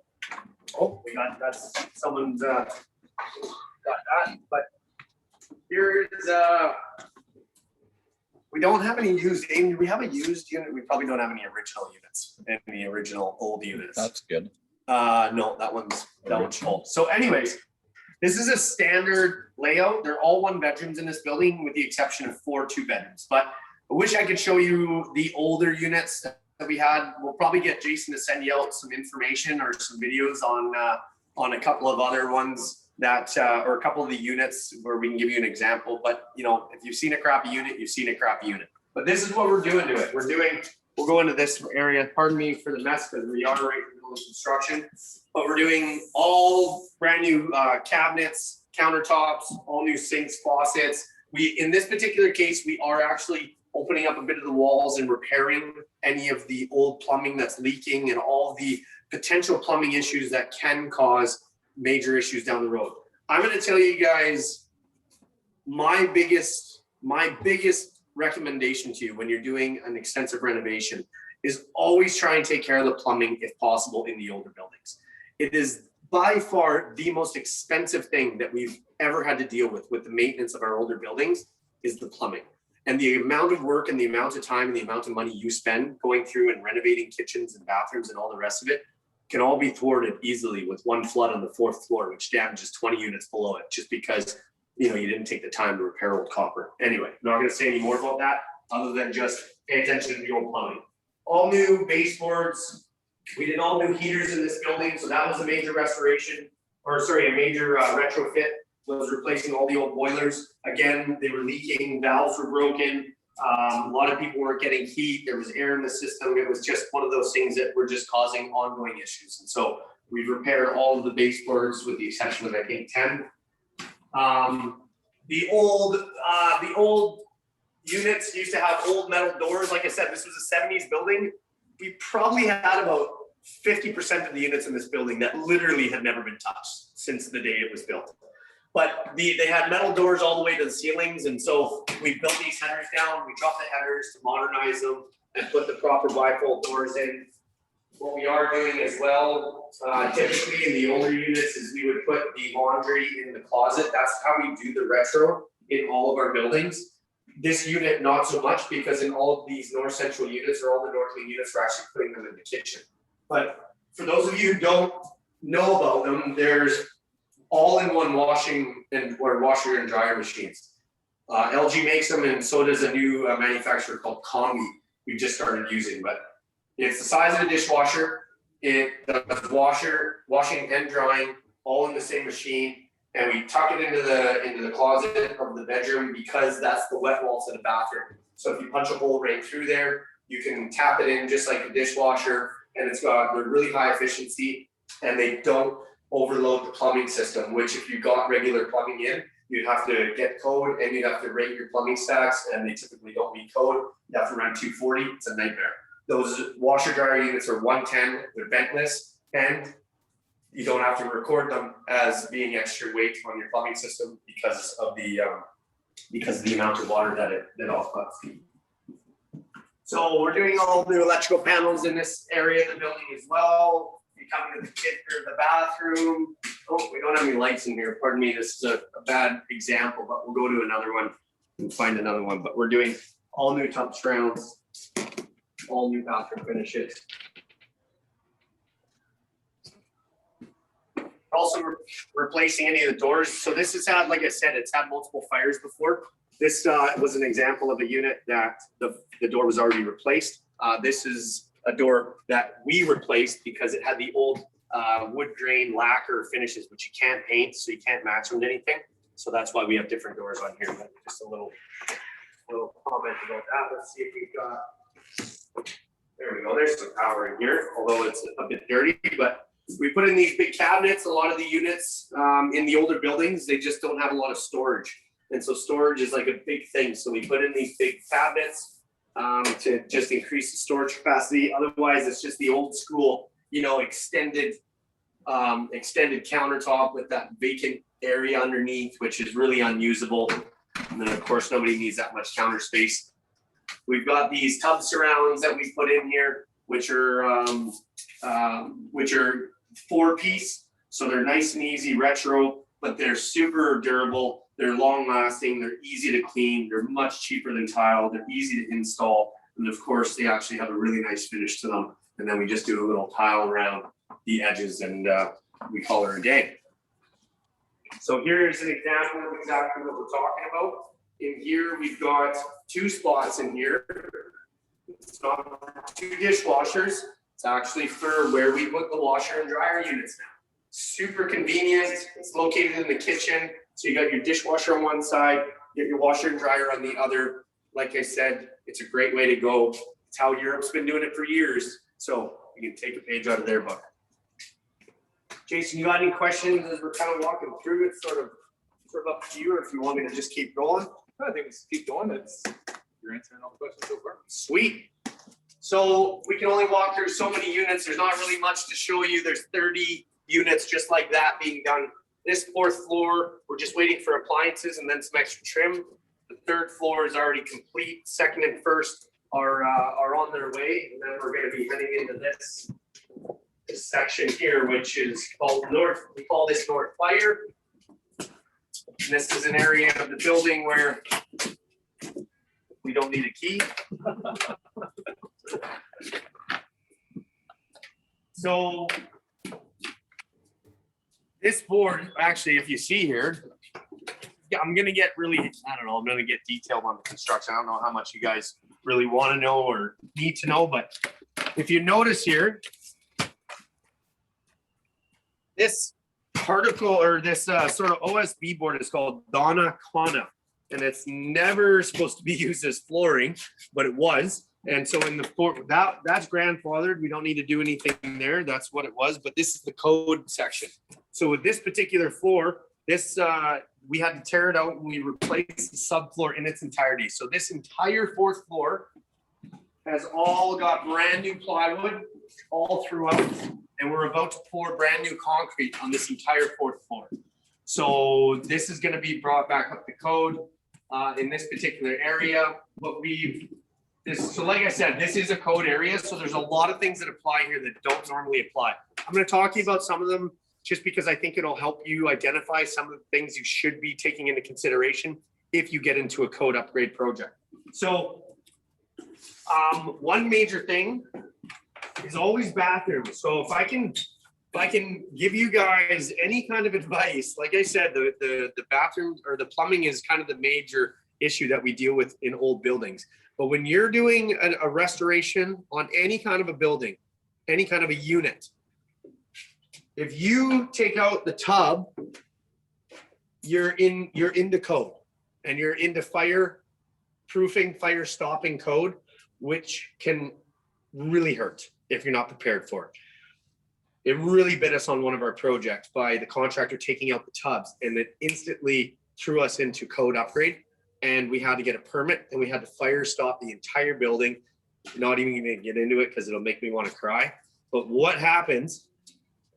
Oh, that's someone's got that. But here's we don't have any used. We have a used unit. We probably don't have any original units, any original old units. That's good. No, that one's full. So anyways, this is a standard layout. They're all 1 bedrooms in this building with the exception of 4 2-bedrooms. But I wish I could show you the older units that we had. We'll probably get Jason to send you out some information or some videos on a couple of other ones that, or a couple of the units where we can give you an example. But you know, if you've seen a crappy unit, you've seen a crappy unit. But this is what we're doing to it. We'll go into this area. Pardon me for the mess because we are right in the middle of construction. But we're doing all brand new cabinets, countertops, all new sinks, faucets. In this particular case, we are actually opening up a bit of the walls and repairing any of the old plumbing that's leaking and all the potential plumbing issues that can cause major issues down the road. I'm going to tell you guys my biggest recommendation to you when you're doing an extensive renovation is always try and take care of the plumbing if possible in the older buildings. It is by far the most expensive thing that we've ever had to deal with the maintenance of our older buildings is the plumbing. And the amount of work and the amount of time and the amount of money you spend going through and renovating kitchens and bathrooms and all the rest of it can all be thwarted easily with one flood on the 4th floor, which damages 20 units below it just because you didn't take the time to repair old copper. Anyway, I'm not going to say any more about that other than just pay attention to the old plumbing. All new baseboards. We did all new heaters in this building, so that was a major restoration, a major retrofit. Was replacing all the old boilers. Again, they were leaking, valves were broken. A lot of people weren't getting heat. There was air in the system. It was just one of those things that were just causing ongoing issues. And so we've repaired all of the baseboards with the exception of, I think, 10. The old units used to have old metal doors. Like I said, this was a 70s building. We probably had about 50% of the units in this building that literally had never been touched since the day it was built. But they had metal doors all the way to the ceilings, and so we built these headers down. We dropped the headers to modernize them and put the proper bifold doors in. What we are doing as well, typically in the older units, is we would put the laundry in the closet. That's how we do the retro. in all of our buildings. This unit, not so much, because in all of these north central units, or all the north clean units, we're actually putting them in the kitchen. But for those of you who don't know about them, there's all-in-one washing or washer and dryer machines. LG makes them, and so does a new manufacturer called Combi we just started using. But it's the size of a dishwasher. It does washing and drying all in the same machine. And we tuck it into the closet of the bedroom because that's the wet walls of the bathroom. So if you punch a hole right through there, you can tap it in just like a dishwasher, and they're really high efficiency, and they don't overload the plumbing system, which if you got regular plumbing in, you'd have to get code and you'd have to rate your plumbing stacks, and they typically don't meet code. You have to run 240, it's a nightmare. Those washer dryer units are 110, they're ventless, and you don't have to record them as being extra weight on your plumbing system because of the amount of water that it all cuts. So we're doing all new electrical panels in this area of the building as well. You come into the kitchen or the bathroom. Oh, we don't have any lights in here. Pardon me, this is a bad example, but we'll go to another one and find another one. But we're doing all new tub surrounds, all new bathroom finishes. Also replacing any of the doors. So this has had, like I said, it's had multiple fires before. This was an example of a unit that the door was already replaced. This is a door that we replaced because it had the old wood grain lacquer finishes, which you can't paint, so you can't match them to anything. So that's why we have different doors on here. But just a little comment about that. Let's see if we've got, there we go. There's some power in here, although it's a bit dirty, but we put in these big cabinets. A lot of the units in the older buildings, they just don't have a lot of storage. And so storage is like a big thing. So we put in these big cabinets to just increase the storage capacity. Otherwise, it's just the old school, extended countertop with that vacant area underneath, which is really unusable. And then of course, nobody needs that much counter space. We've got these tub surrounds that we put in here, which are 4-piece. So they're nice and easy retro, but they're super durable. They're long lasting. They're easy to clean. They're much cheaper than tile. They're easy to install. And of course, they actually have a really nice finish to them. And then we just do a little tile around the edges, and we call it a day. So here's an example of exactly what we're talking about. In here, we've got 2 spots in here. It's not 2 dishwashers. It's actually for where we put the washer and dryer units now. Super convenient. It's located in the kitchen. So you got your dishwasher on one side, you get your washer and dryer on the other. Like I said, it's a great way to go. It's how Europe's been doing it for years. So you can take a page out of their book. Jason, you got any questions as we're kind of walking through it? Sort of up to you, or if you want me to just keep going. I think let's keep going. You're answering all the questions so far. Sweet. So we can only walk through so many units. There's not really much to show you. There's 30 units just like that being done. This 4th floor, we're just waiting for appliances and then some extra trim. The 3rd floor is already complete. 2nd and 1st are on their way. And then we're going to be heading into this section here, which is called North. We call this North Fire. And this is an area of the building where we don't need a key. So this board, actually, if you see here, I'm going to get really, I'm going to get detailed on the construction. I don't know how much you guys really want to know or need to know, but if you notice here, this particle or this sort of OSB board is called Donna Kana, and it's never supposed to be used as flooring, but it was. And so in the floor, that's grandfathered. We don't need to do anything there. That's what it was. But this is the code section. So with this particular floor, we had to tear it out and we replaced the subfloor in its entirety. So this entire 4th floor has all got brand new plywood all throughout. And we're about to pour brand new concrete on this entire 4th floor. So this is going to be brought back up to code in this particular area. But so like I said, this is a code area. So there's a lot of things that apply here that don't normally apply. I'm going to talk to you about some of them just because I think it'll help you identify some of the things you should be taking into consideration if you get into a code upgrade project. So one major thing is always bathrooms. So if I can give you guys any kind of advice, like I said, the bathroom or the plumbing is kind of the major issue that we deal with in old buildings. But when you're doing a restoration on any kind of a building, any kind of a unit, if you take out the tub, you're into code, and you're into fire proofing, fire stopping code, which can really hurt if you're not prepared for it. It really bit us on one of our projects by the contractor taking out the tubs, and it instantly threw us into code upgrade, and we had to get a permit, and we had to fire stop the entire building. Not even gonna get into it because it'll make me want to cry. But what happens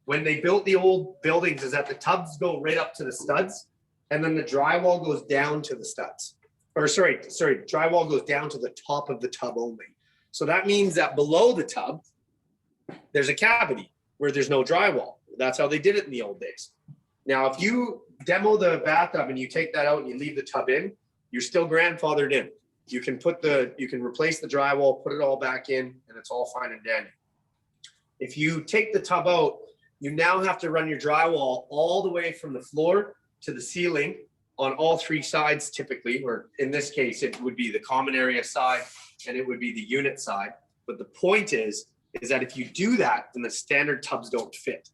when they built the old buildings is that the tubs go right up to the studs, and then the drywall goes down to the studs. Or sorry, drywall goes down to the top of the tub only. So that means that below the tub, there's a cavity where there's no drywall. That's how they did it in the old days. Now, if you demo the bathtub and you take that out and you leave the tub in, you're still grandfathered in. You can replace the drywall, put it all back in, and it's all fine and dandy. If you take the tub out, you now have to run your drywall all the way from the floor to the ceiling on all three sides typically, or in this case, it would be the common area side and it would be the unit side. But the point is that if you do that, then the standard tubs don't fit.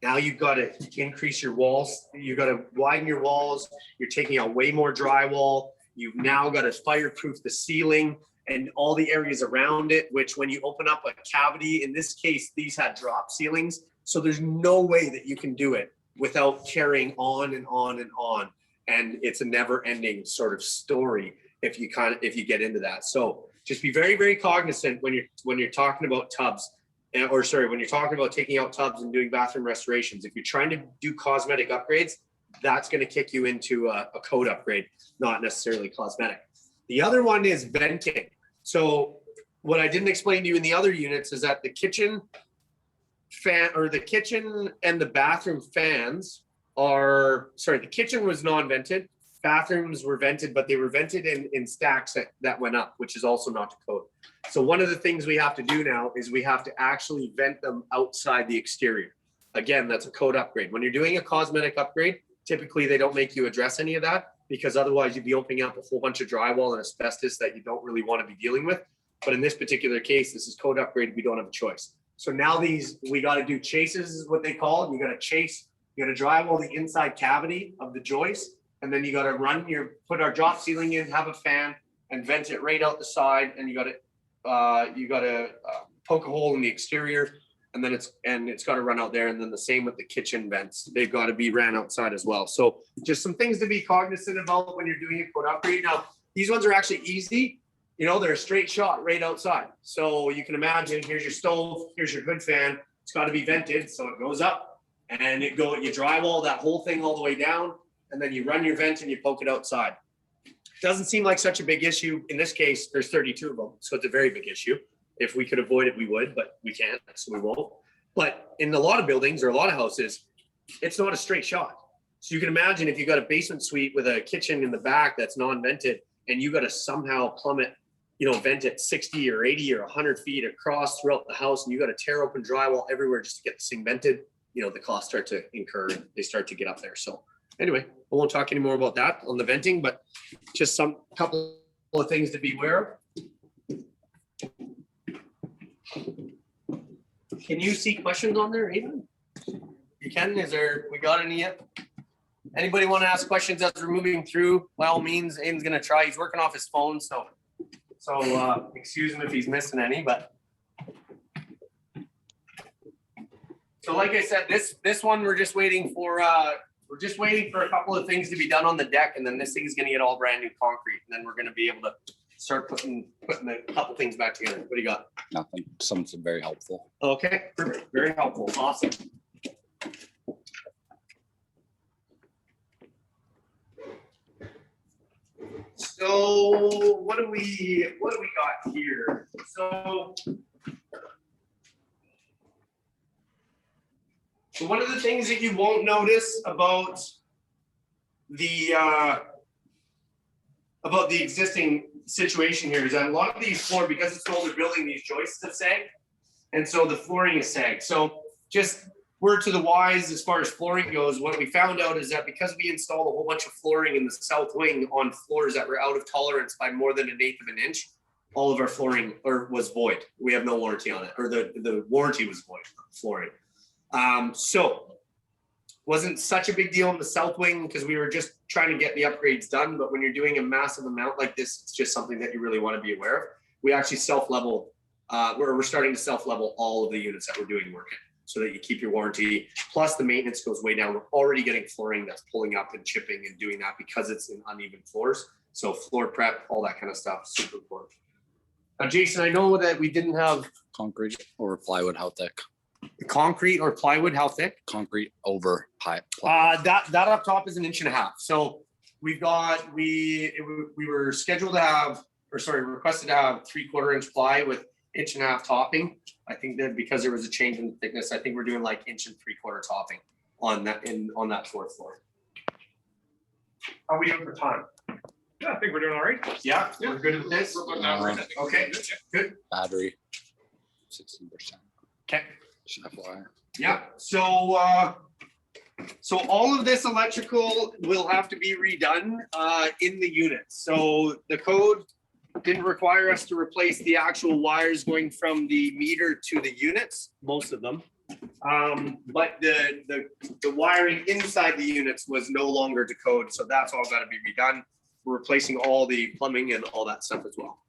Now you've got to increase your walls. You've got to widen your walls. You're taking out way more drywall. You've now got to fireproof the ceiling and all the areas around it, which when you open up a cavity, in this case, these had drop ceilings. So there's no way that you can do it without carrying on and on and on. And it's a never ending sort of story if you get into that. So just be very, very cognizant when you're talking about tubs, when you're talking about taking out tubs and doing bathroom restorations. If you're trying to do cosmetic upgrades, that's going to kick you into a code upgrade, not necessarily cosmetic. The other one is venting. So what I didn't explain to you in the other units is that the kitchen fan, or the kitchen and the bathroom fans the kitchen was non-vented, bathrooms were vented, but they were vented in stacks that went up, which is also not to code. So one of the things we have to do now is we have to actually vent them outside the exterior. Again, that's a code upgrade. When you're doing a cosmetic upgrade, typically they don't make you address any of that, because otherwise you'd be opening up a whole bunch of drywall and asbestos that you don't really want to be dealing with. But in this particular case, this is code upgrade. We don't have a choice. So now we got to do chases is what they call it. You got to chase, you got to drywall the inside cavity of the joist. And then you got to put our drop ceiling in, have a fan and vent it right out the side. And you got to poke a hole in the exterior, and then it's got to run out there. And then the same with the kitchen vents. They've got to be ran outside as well. So just some things to be cognizant about when you're doing a code upgrade. Now, these ones are actually easy. They're a straight shot right outside. So you can imagine, here's your stove, here's your good fan. It's got to be vented. So it goes up and you drywall that whole thing all the way down, and then you run your vent and you poke it outside. Doesn't seem like such a big issue. In this case, there's 32 of them. So it's a very big issue. If we could avoid it, we would, but we can't, so we won't. But in a lot of buildings or a lot of houses, it's not a straight shot. So you can imagine if you got a basement suite with a kitchen in the back that's non-vented, and you got to somehow plummet, vent it 60 or 80 or 100 feet across throughout the house, and you got to tear open drywall everywhere just to get this thing vented, the costs start to incur and they start to get up there. So anyway, I won't talk any more about that on the venting, but just couple of things to be aware of. Can you see questions on there, Aidan? You can. We got any yet? Anybody want to ask questions as we're moving through? By all means, Aidan's going to try. He's working off his phone, so excuse him if he's missing any. But so, like I said, this one we're just waiting for. We're just waiting for a couple of things to be done on the deck, and then this thing's going to get all brand new concrete, and then we're going to be able to start putting a couple things back together. What do you got? Nothing. Something very helpful. Okay, perfect. Very helpful. Awesome. So what do we got here? So one of the things that you won't notice about the about the existing situation here is that a lot of these floor, because it's an older building, these joists have sagged. And so the flooring is sagged. So just word to the wise as far as flooring goes, what we found out is that because we installed a whole bunch of flooring in the south wing on floors that were out of tolerance by more than 1/8 of an inch, all of our flooring was void. We have no warranty on it, or the warranty was void flooring. So wasn't such a big deal in the south wing because we were just trying to get the upgrades done. But when you're doing a massive amount like this, it's just something that you really want to be aware of. We actually self-level, we're starting to self-level all of the units that we're doing work in so that you keep your warranty. Plus the maintenance goes way down. We're already getting flooring that's pulling up and chipping and doing that because it's in uneven floors. So floor prep, all that kind of stuff, super important. Now, Jason, I know that we didn't have Concrete or plywood, how thick? concrete or plywood, how thick? Concrete over pipe. That up top is 1.5 inches. So we've got, we were scheduled to have, or sorry, requested to have 3/4 inch ply with 1.5 inch topping. I think that because there was a change in thickness, I think we're doing like 1 3/4 topping on that on that 4th floor. How are we doing for time? Yeah, I think we're doing all right. Yeah, we're good with this. We're about an hour in, I think. Okay, good. Battery, 16%. Okay. FYI. Yeah, so all of this electrical will have to be redone in the unit. So the code didn't require us to replace the actual wires going from the meter to the units, most of them. But the wiring inside the units was no longer to code, so that's all got to be redone. We're replacing all the plumbing and all that stuff as well.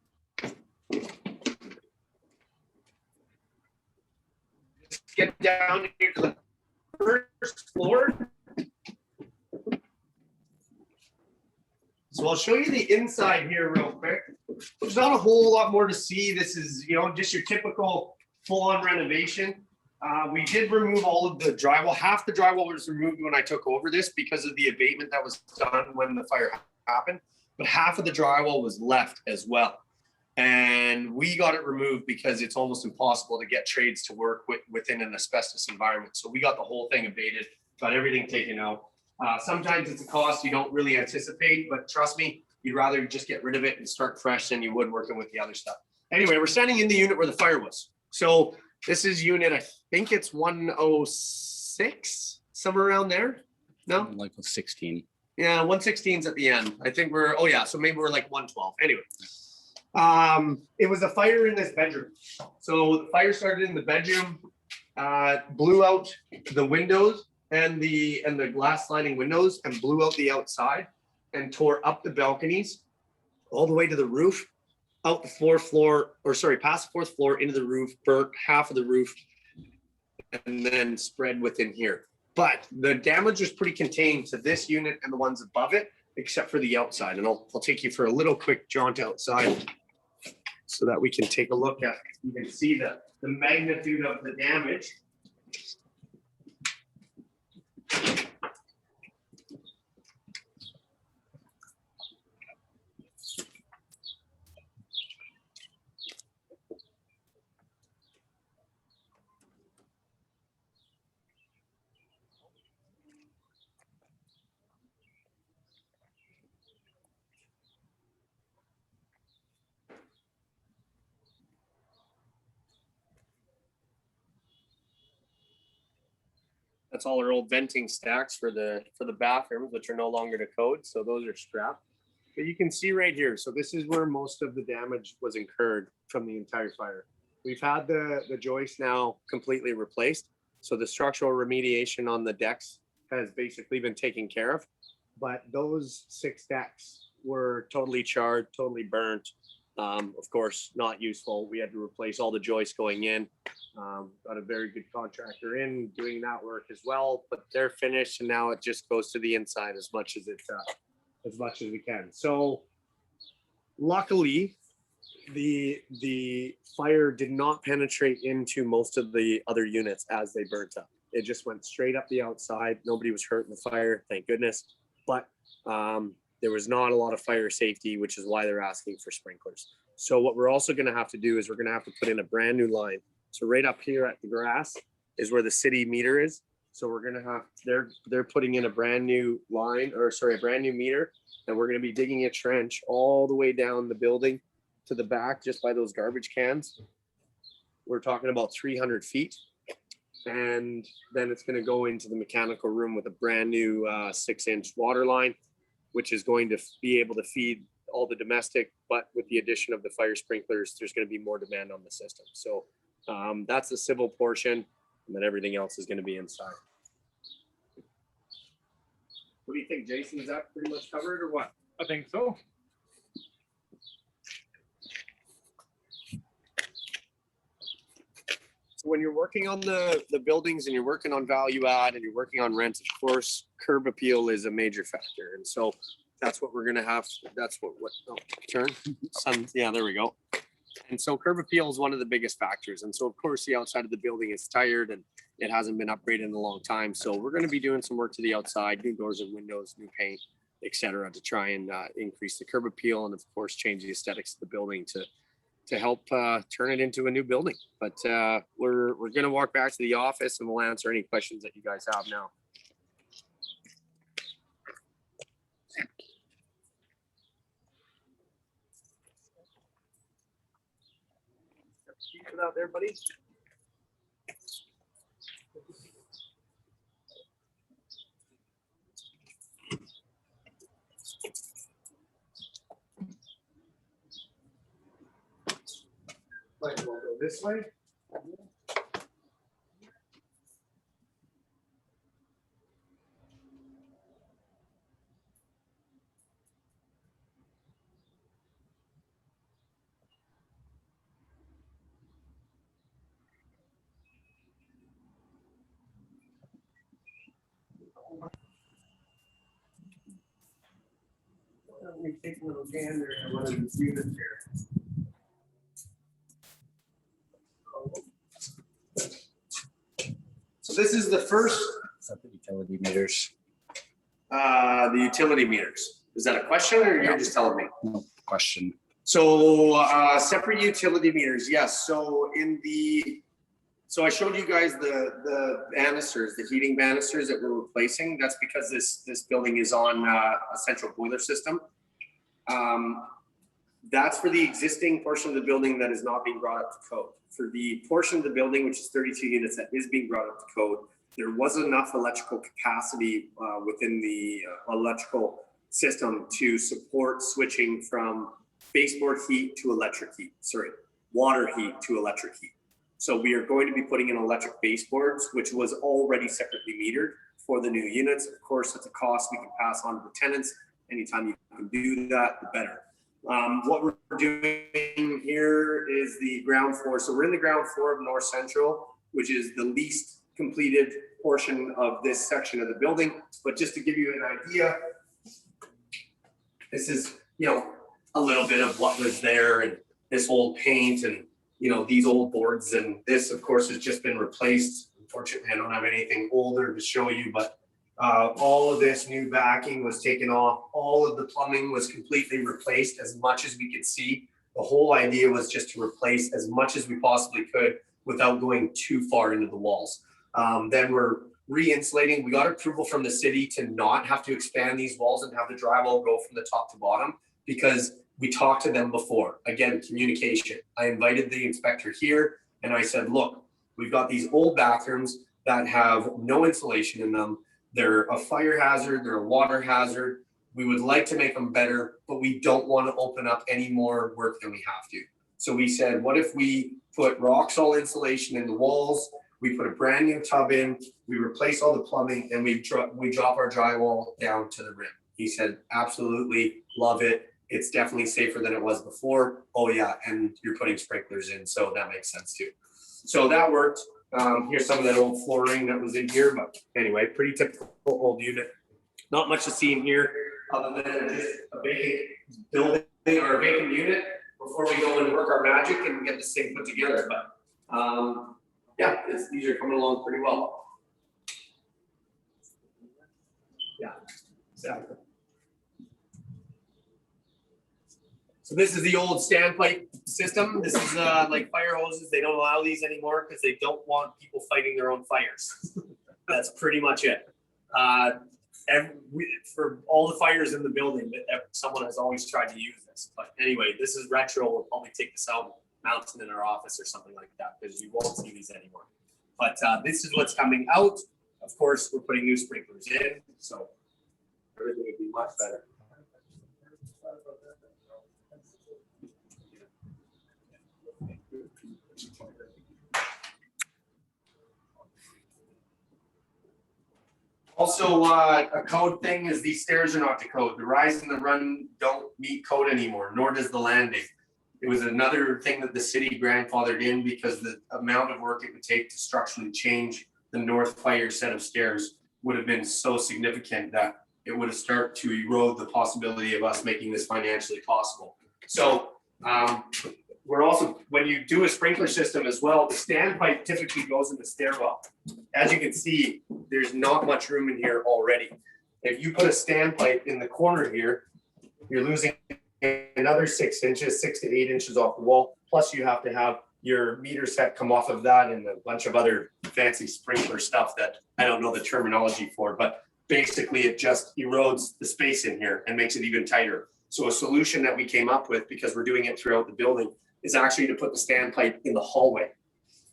Get down here to the first floor. So I'll show you the inside here real quick. There's not a whole lot more to see. This is, just your typical full-on renovation. We did remove all of the drywall. Half the drywall was removed when I took over this because of the abatement that was done when the fire happened. But half of the drywall was left as well. And we got it removed because it's almost impossible to get trades to work within an asbestos environment. So we got the whole thing abated, got everything taken out. Sometimes it's a cost you don't really anticipate, but trust me, you'd rather just get rid of it and start fresh than you would working with the other stuff. Anyway, we're standing in the unit where the fire was. So this is unit, I think it's 106, somewhere around there. No? Like 16. Yeah, 116's at the end. I think we're, oh yeah, so maybe we're like 112. Anyway. It was a fire in this bedroom. So the fire started in the bedroom, blew out the windows and the glass sliding windows and blew out the outside and tore up the balconies all the way to the roof, out the past the 4th floor into the roof, burnt half of the roof, and then spread within here. But the damage was pretty contained to this unit and the ones above it, except for the outside. And I'll take you for a little quick jaunt outside so that we can take a look at, you can see the magnitude of the damage. That's all our old venting stacks for the bathrooms, which are no longer to code. So those are scrapped. But you can see right here. So this is where most of the damage was incurred from the entire fire. We've had the joist now completely replaced. So the structural remediation on the decks has basically been taken care of. But those 6 decks were totally charred, totally burnt. Of course, not useful. We had to replace all the joists going in. Got a very good contractor in doing that work as well, but they're finished and now it just goes to the inside as much as we can. So luckily the fire did not penetrate into most of the other units as they burnt up. It just went straight up the outside. Nobody was hurt in the fire, thank goodness. But there was not a lot of fire safety, which is why they're asking for sprinklers. So what we're also going to have to do is we're going to have to put in a brand new line. So right up here at the grass is where the city meter is. So we're gonna have, they're putting in a brand new line, or sorry, a brand new meter, and we're gonna be digging a trench all the way down the building to the back, just by those garbage cans. We're talking about 300 feet. And then it's gonna go into the mechanical room with a brand new 6-inch water line, which is going to be able to feed all the domestic, but with the addition of the fire sprinklers, there's gonna be more demand on the system. So that's the civil portion, and then everything else is gonna be inside. What do you think, Jason? Is that pretty much covered or what? I think so. So when you're working on the buildings and you're working on value add and you're working on rents, of course, curb appeal is a major factor. And so that's what we're gonna have. That's what oh, turn. Sun, yeah, there we go. And so curb appeal is one of the biggest factors. And so of course the outside of the building is tired and it hasn't been upgraded in a long time. So we're gonna be doing some work to the outside, new doors and windows, new paint, etc., to try and increase the curb appeal and of course change the aesthetics of the building to help turn it into a new building. But we're gonna walk back to the office and we'll answer any questions that you guys have now. Keep it out there, buddy. Might as well go this way. Let me take a little gander at one of these units here. So this is the first. Utility meters. The utility meters. Is that a question or you're just telling me? No question. So separate utility meters, yes. So so I showed you guys the banisters, the heating banisters that we're replacing. That's because this building is on a central boiler system. That's for the existing portion of the building that is not being brought up to code. For the portion of the building, which is 32 units that is being brought up to code, there was enough electrical capacity within the electrical system to support switching from baseboard heat to electric heat, water heat to electric heat. So we are going to be putting in electric baseboards, which was already separately metered for the new units. Of course, it's a cost we can pass on to the tenants. Anytime you can do that, the better. What we're doing here is the ground floor. So we're in the ground floor of North Central, which is the least completed portion of this section of the building. But just to give you an idea, this is, a little bit of what was there and this old paint and, these old boards. And this, of course, has just been replaced. Unfortunately, I don't have anything older to show you, but all of this new backing was taken off. All of the plumbing was completely replaced as much as we could see. The whole idea was just to replace as much as we possibly could without going too far into the walls. Then we're re-insulating. We got approval from the city to not have to expand these walls and have the drywall go from the top to bottom because we talked to them before. Again, communication. I invited the inspector here and I said, look, we've got these old bathrooms that have no insulation in them. They're a fire hazard, they're a water hazard. We would like to make them better, but we don't want to open up any more work than we have to. So we said, what if we put rock salt insulation in the walls, we put a brand new tub in, we replace all the plumbing, and we drop our drywall down to the rim. He said, absolutely, love it. It's definitely safer than it was before. Oh yeah, and you're putting sprinklers in, so that makes sense too. So that worked. Here's some of that old flooring that was in here, but anyway, pretty typical old unit. Not much to see in here other than just a vacant building or a vacant unit before we go and work our magic and get this thing put together. But yeah, these are coming along pretty well. Yeah, exactly. So this is the old standpipe system. This is like fire hoses. They don't allow these anymore because they don't want people fighting their own fires. That's pretty much it. For all the fires in the building, someone has always tried to use this. But anyway, this is retro. We'll probably take this out, mount it in our office or something like that, because you won't see these anymore. But this is what's coming out. Of course, we're putting new sprinklers in, so everything would be much better. Also, a code thing is these stairs are not to code. The rise and the run don't meet code anymore, nor does the landing. It was another thing that the city grandfathered in because the amount of work it would take to structurally change the north fire set of stairs would have been so significant that it would have started to erode the possibility of us making this financially possible. So we're also, when you do a sprinkler system as well, the standpipe typically goes in the stairwell. As you can see, there's not much room in here already. If you put a standpipe in the corner here, you're losing another 6 inches, 6 to 8 inches off the wall. Plus you have to have your meter set come off of that and a bunch of other fancy sprinkler stuff that I don't know the terminology for, but basically it just erodes the space in here and makes it even tighter. So a solution that we came up with, because we're doing it throughout the building, is actually to put the standpipe in the hallway.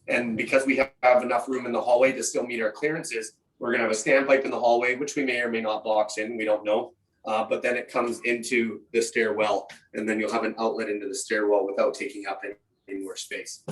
And because we have enough room in the hallway to still meet our clearances, we're gonna have a standpipe in the hallway, which we may or may not box in, we don't know. But then it comes into the stairwell, and then you'll have an outlet into the stairwell without taking up any more space.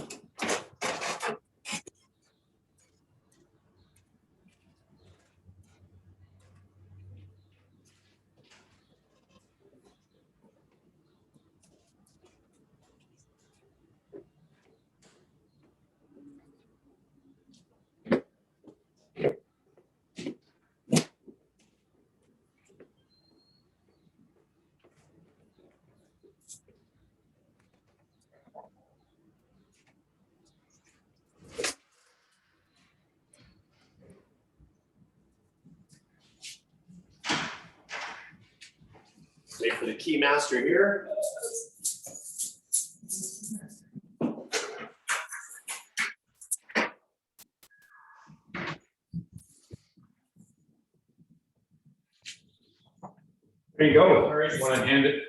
Wait for the key master here. There you go. All right, you want to hand it?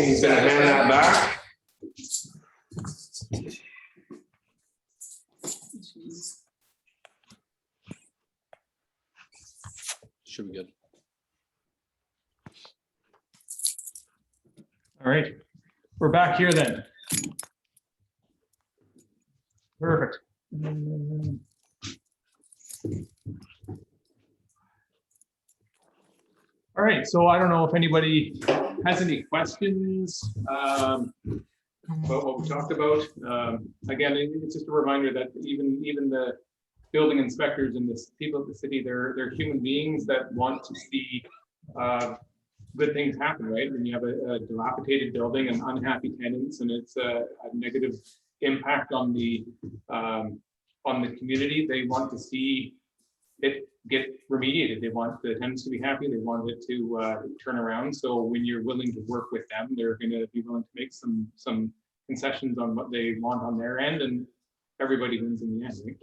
He's going to hand that back. Should be good. All right, we're back here then. Perfect. All right, so I don't know if anybody has any questions about what we talked about. Again, it's just a reminder that even the building inspectors and the people at the city, they're human beings that want to see good things happen, right? When you have a dilapidated building and unhappy tenants, and it's a negative impact on the community, they want to see it get remediated. They want the tenants to be happy. They want it to turn around. So when you're willing to work with them, they're going to be willing to make some concessions on what they want on their end, and everybody wins in the end. Right?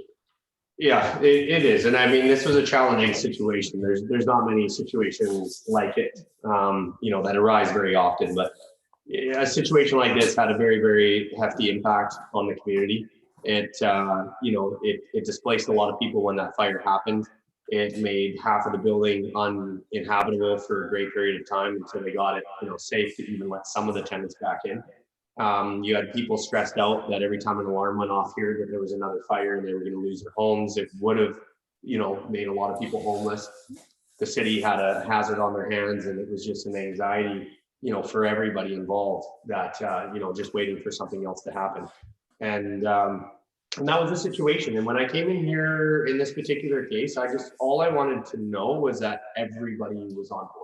Yeah, it is. And I mean, this was a challenging situation. There's not many situations like it, that arise very often, but a situation like this had a very, very hefty impact on the community. It displaced a lot of people when that fire happened. It made half of the building uninhabitable for a great period of time until they got it, safe to even let some of the tenants back in. You had people stressed out that every time an alarm went off here that there was another fire and they were going to lose their homes. It would have, made a lot of people homeless. The city had a hazard on their hands, and it was just an anxiety, for everybody involved that, just waiting for something else to happen. And that was the situation. And when I came in here in this particular case, all I wanted to know was that everybody was on board.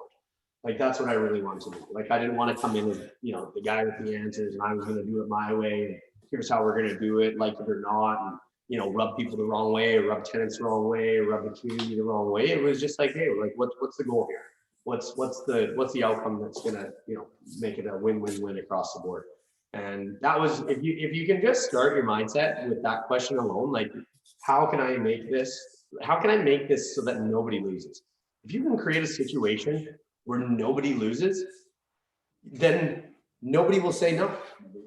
Like, that's what I really wanted to do. Like, I didn't want to come in as, the guy with the answers, and I was going to do it my way. And here's how we're going to do it, like it or not. And, rub people the wrong way, or rub tenants the wrong way, or rub the community the wrong way. It was just like, hey, like, what's the goal here? What's the outcome that's going to, make it a win-win-win across the board? And that was, if you can just start your mindset with that question alone, like, how can I make this how can I make this so that nobody loses? If you can create a situation where nobody loses, then nobody will say no.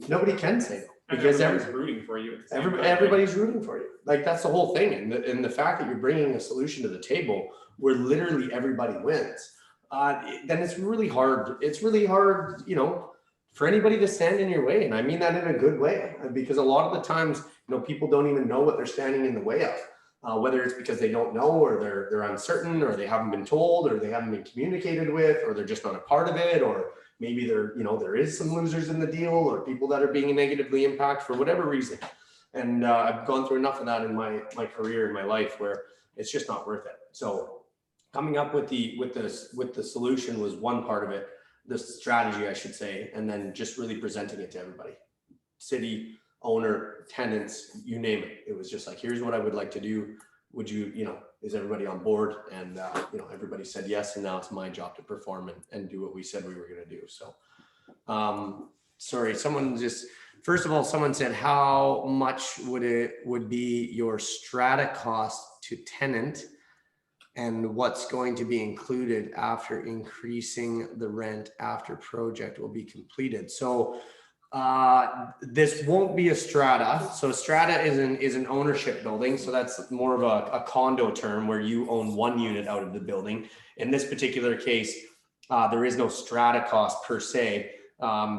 Nobody can say no. Because everybody's rooting for you. Everybody's rooting for you. Like, that's the whole thing. And the fact that you're bringing a solution to the table where literally everybody wins, then it's really hard. It's really hard, you know, for anybody to stand in your way. And I mean that in a good way, because a lot of the times, you know, people don't even know what they're standing in the way of, whether it's because they don't know, or they're uncertain, or they haven't been told, or they haven't been communicated with, or they're just not a part of it, or maybe there is some losers in the deal, or people that are being negatively impacted for whatever reason. And I've gone through enough of that in my career, in my life, where it's just not worth it. So coming up with the solution was one part of it, the strategy, I should say, and then just really presenting it to everybody, city, owner, tenants, you name it. It was just like, here's what I would like to do. Would you, is everybody on board? And, everybody said yes. And now it's my job to perform and do what we said we were going to do. So, sorry, first of all, someone said, how much would be your strata cost to tenant, and what's going to be included after increasing the rent after project will be completed? So, this won't be a strata. So strata is an ownership building. So that's more of a condo term where you own one unit out of the building. In this particular case, there is no strata cost per se,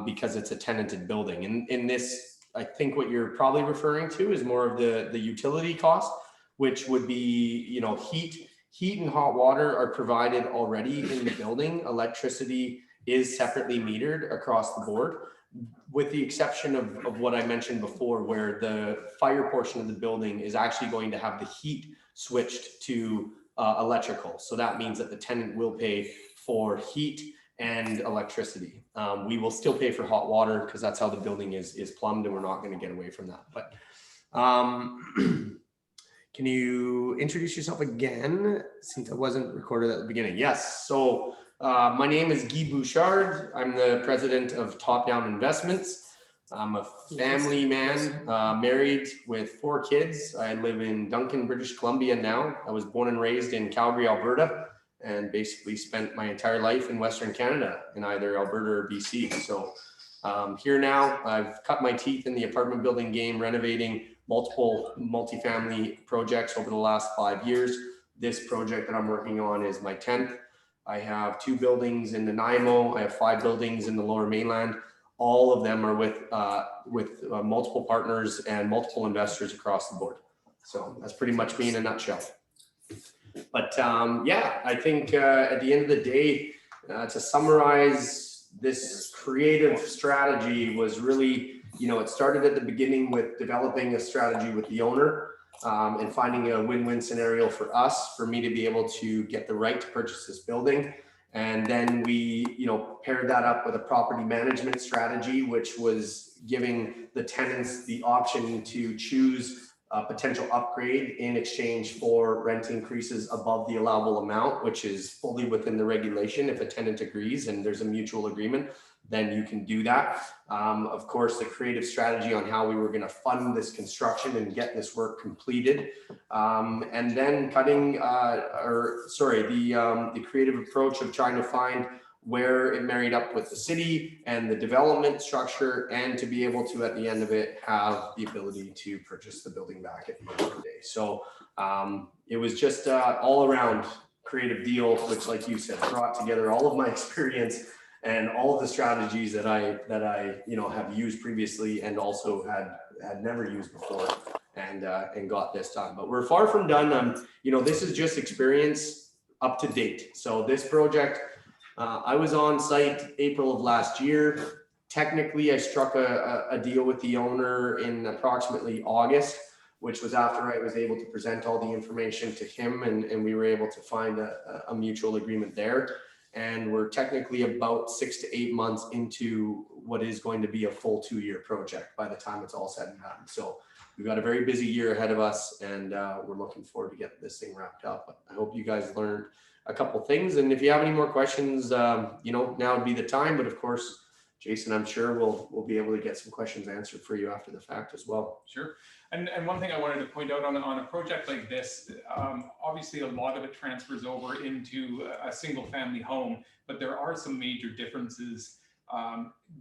because it's a tenanted building. In this, I think what you're probably referring to is more of the utility cost, which would be, heat and hot water are provided already in the building. Electricity is separately metered across the board, with the exception of what I mentioned before, where the fire portion of the building is actually going to have the heat switched to electrical. So that means that the tenant will pay for heat and electricity. We will still pay for hot water because that's how the building is plumbed, and we're not going to get away from that. But can you introduce yourself again, since I wasn't recorded at the beginning? Yes. So my name is Guy Bouchard. I'm the president of Top Down Investments. I'm a family man, married with 4 kids. I live in Duncan, British Columbia now. I was born and raised in Calgary, Alberta, and basically spent my entire life in Western Canada, in either Alberta or BC. So here now, I've cut my teeth in the apartment building game, renovating multiple multifamily projects over the last 5 years. This project that I'm working on is my 10th. I have 2 buildings in Nanaimo. I have 5 buildings in the Lower Mainland. All of them are with multiple partners and multiple investors across the board. So that's pretty much me in a nutshell. But yeah, I think at the end of the day, to summarize, this creative strategy was really, it started at the beginning with developing a strategy with the owner, and finding a win-win scenario for us, for me to be able to get the right to purchase this building. And then we, paired that up with a property management strategy, which was giving the tenants the option to choose a potential upgrade in exchange for rent increases above the allowable amount, which is fully within the regulation. If a tenant agrees and there's a mutual agreement, then you can do that. Of course, the creative strategy on how we were going to fund this construction and get this work completed. And then the creative approach of trying to find where it married up with the city and the development structure, and to be able to, at the end of it, have the ability to purchase the building back at the end of the day. So it was just all around creative deal, which, like you said, brought together all of my experience and all of the strategies that I have used previously, and also had never used before, and got this done. But we're far from done. This is just experience up to date. So this project, I was on site April of last year. Technically, I struck a deal with the owner in approximately August, which was after I was able to present all the information to him, and we were able to find a mutual agreement there. And we're technically about 6 to 8 months into what is going to be a full 2-year project by the time it's all said and done. So we've got a very busy year ahead of us, and we're looking forward to getting this thing wrapped up. But I hope you guys learned a couple things. And if you have any more questions, now would be the time. But of course, Jason, I'm sure we'll be able to get some questions answered for you after the fact as well. Sure. And one thing I wanted to point out on a project like this, obviously a lot of it transfers over into a single family home, but there are some major differences.